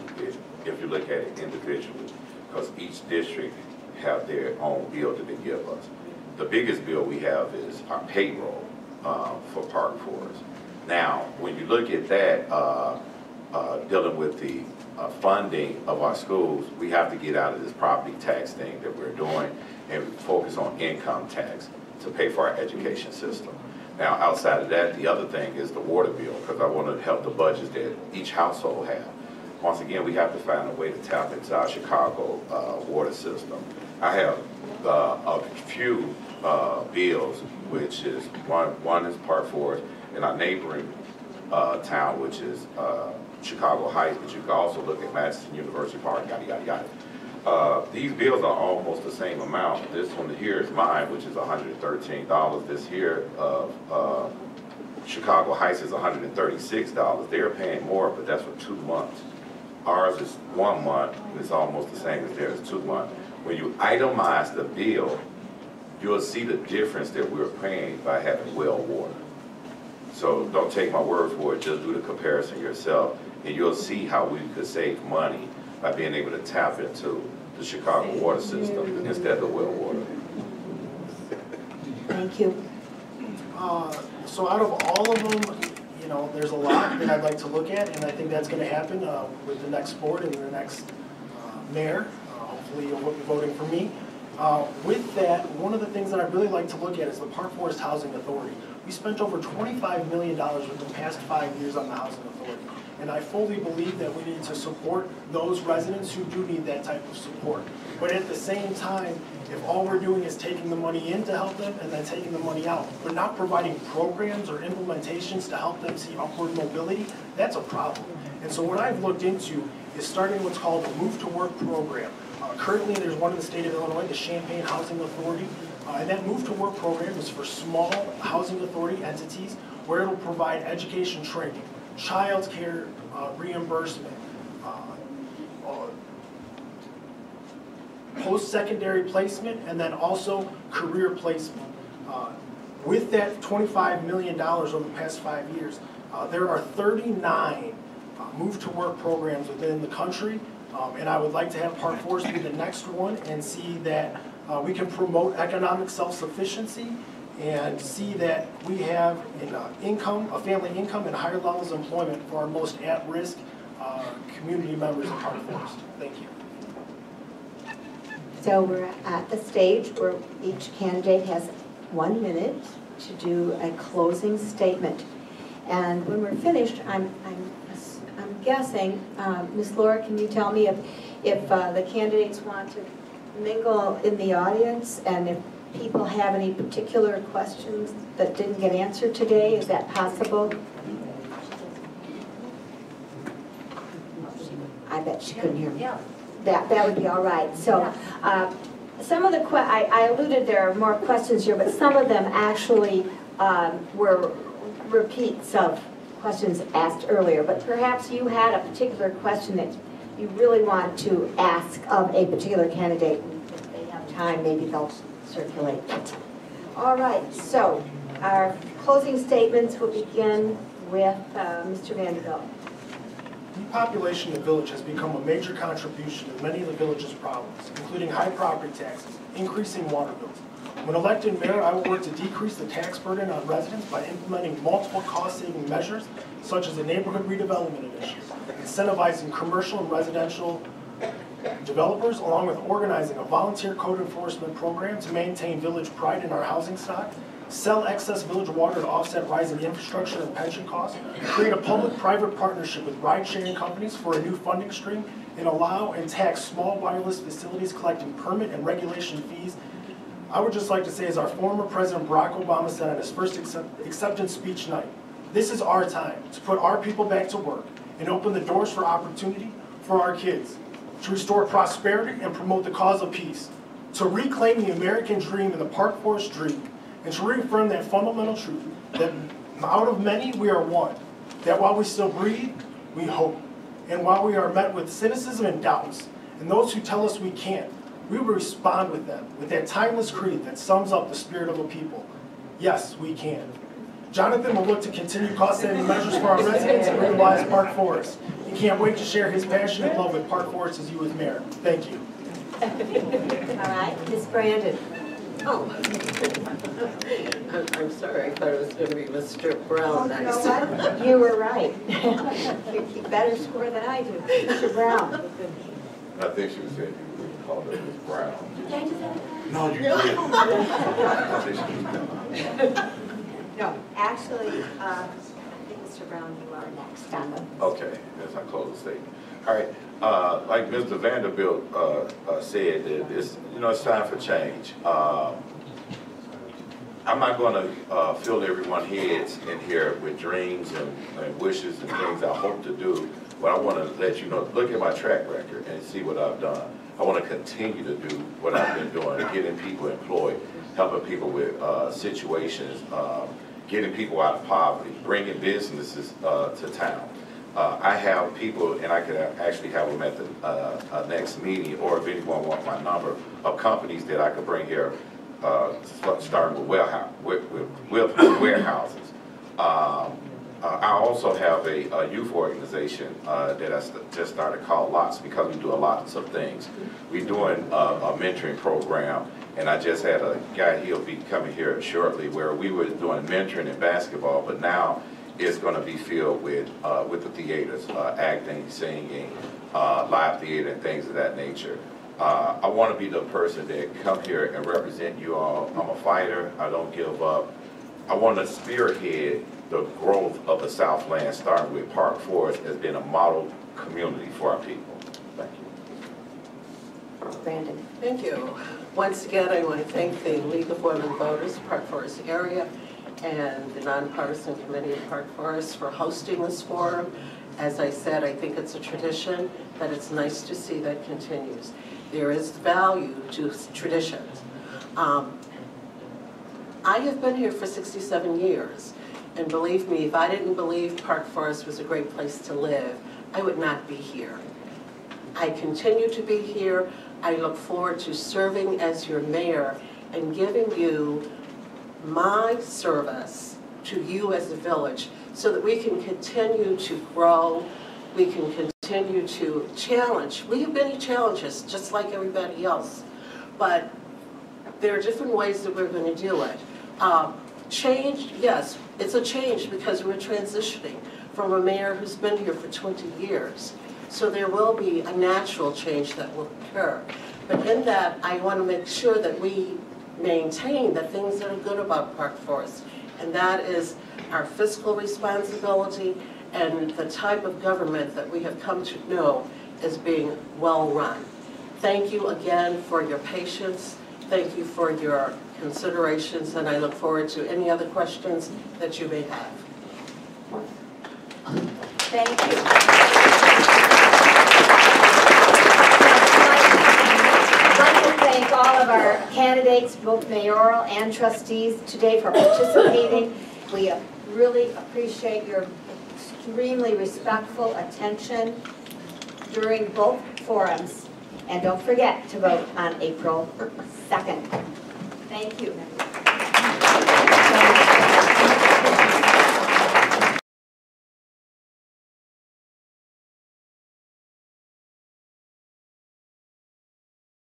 S3: if you look at it individually, because each district have their own bill that they give us. The biggest bill we have is our payroll for Park Forest. Now, when you look at that, dealing with the funding of our schools, we have to get out of this property tax thing that we're doing and focus on income tax to pay for our education system. Now, outside of that, the other thing is the water bill, because I want to help the budgets that each household have. Once again, we have to find a way to tap into our Chicago water system. I have a few bills, which is one is Park Forest, and our neighboring town, which is Chicago Heights, but you can also look at Madison University Park, yada, yada, yada. These bills are almost the same amount. This one here is mine, which is $113. This here of Chicago Heights is $136. They're paying more, but that's for 2 months. Ours is 1 month, and it's almost the same as theirs, 2 months. When you itemize the bill, you'll see the difference that we're paying by having well water. So don't take my word for it, just do the comparison yourself, and you'll see how we could save money by being able to tap into the Chicago water system instead of well water.
S2: Thank you.
S5: So out of all of them, you know, there's a lot that I'd like to look at, and I think that's going to happen with the next board and the next mayor. Hopefully you'll be voting for me. With that, one of the things that I'd really like to look at is the Park Forest Housing Authority. We spent over $25 million within the past 5 years on the Housing Authority. And I fully believe that we need to support those residents who do need that type of support. But at the same time, if all we're doing is taking the money in to help them and then taking the money out, but not providing programs or implementations to help them see upward mobility, that's a problem. And so what I've looked into is starting what's called a Move to Work program. Currently, there's one in the state of Illinois, the Champaign Housing Authority. And that Move to Work program is for small housing authority entities where it'll provide education training, child care reimbursement, post-secondary placement, and then also career placement. With that $25 million over the past 5 years, there are 39 Move to Work programs within the country, and I would like to have Park Forest be the next one and see that we can promote economic self-sufficiency and see that we have a family income and higher levels of employment for our most at-risk community members of Park Forest. Thank you.
S2: So we're at the stage where each candidate has 1 minute to do a closing statement. And when we're finished, I'm guessing, Ms. Laura, can you tell me if the candidates want to mingle in the audience, and if people have any particular questions that didn't get answered today? Is that possible? I bet she couldn't hear me.
S1: Yeah.
S2: That would be all right. So some of the I alluded there are more questions here, but some of them actually were repeats of questions asked earlier. But perhaps you had a particular question that you really want to ask of a particular candidate. If they have time, maybe they'll circulate it. All right, so our closing statements will begin with Mr. Vanderbilt.
S5: Depopulation in the village has become a major contribution to many of the village's problems, including high property taxes, increasing water bills. When elected mayor, I will work to decrease the tax burden on residents by implementing multiple cost-saving measures, such as a neighborhood redevelopment initiative, incentivizing commercial and residential developers, along with organizing a volunteer code enforcement program to maintain village pride in our housing stock, sell excess village water to offset rising infrastructure and pension costs, create a public-private partnership with ride-sharing companies for a new funding stream, and allow and tax small wireless facilities collecting permit and regulation fees. I would just like to say, as our former President Barack Obama said on his first acceptance speech night, this is our time to put our people back to work and open the doors for opportunity for our kids, to restore prosperity and promote the cause of peace, to reclaim the American dream and the Park Forest dream, and to reaffirm that fundamental truth that out of many we are one, that while we still breathe, we hope. And while we are met with cynicism and doubts, and those who tell us we can't, we will respond with them, with that timeless creed that sums up the spirit of a people. Yes, we can. Jonathan will look to continue cost-saving measures for our residents and revitalize Park Forest. He can't wait to share his passion and love with Park Forest as you as mayor. Thank you.
S2: All right, Ms. Brandon.
S4: Oh, I'm sorry, I thought it was going to be Mr. Brown
S2: You know
S4: next.
S2: what? You were right. You keep better score than I do. Mr. Brown.
S3: I think she was saying you called her Ms. Brown.
S1: Did I do that?
S3: No, you didn't. I think she was
S2: No, actually, I think Mr. Brown, you are next on the.
S3: Okay, as I close the statement. All right, like Mr. Vanderbilt said, that it's, you know, it's time for change. I'm not going to fill everyone's heads in here with dreams and wishes and things I hope to do, but I want to let you know, look at my track record and see what I've done. I want to continue to do what I've been doing, getting people employed, helping people with situations, getting people out of poverty, bringing businesses to town. I have people, and I can actually have them at the next meeting, or if anyone wants my number, of companies that I could bring here, starting with warehouses. I also have a youth organization that I just started called LOTS, because we do a lot of things. We're doing a mentoring program, and I just had a guy, he'll be coming here shortly, where we were doing mentoring in basketball, but now it's going to be filled with the theaters, acting, singing, live theater, and things of that nature. I want to be the person that come here and represent you all. I'm a fighter. I don't give up. I want to spearhead the growth of the Southland, starting with Park Forest as being a model community for our people. Thank you.
S2: Brandon.
S4: Thank you. Once again, I want to thank the League of Women Voters, Park Forest area, and the Non-Partisan Committee of Park Forest for hosting this forum. As I said, I think it's a tradition that it's nice to see that continues. There is value to traditions. I have been here for 67 years, and believe me, if I didn't believe Park Forest was a great place to live, I would not be here. I continue to be here. I look forward to serving as your mayor and giving you my service to you as a village, so that we can continue to grow, we can continue to challenge. We have many challenges, just like everybody else, but there are different ways that we're going to do it. Change, yes, it's a change because we're transitioning from a mayor who's been here for 20 years. So there will be a natural change that will occur. But in that, I want to make sure that we maintain the things that are good about Park Forest, and that is our fiscal responsibility and the type of government that we have come to know as being well run. Thank you again for your patience. Thank you for your considerations, and I look forward to any other questions that you may have.
S2: Thank you. I'd like to thank all of our candidates, both mayoral and trustees, today for participating. We really appreciate your extremely respectful attention during both forums. And don't forget to vote on April 2nd. Thank you.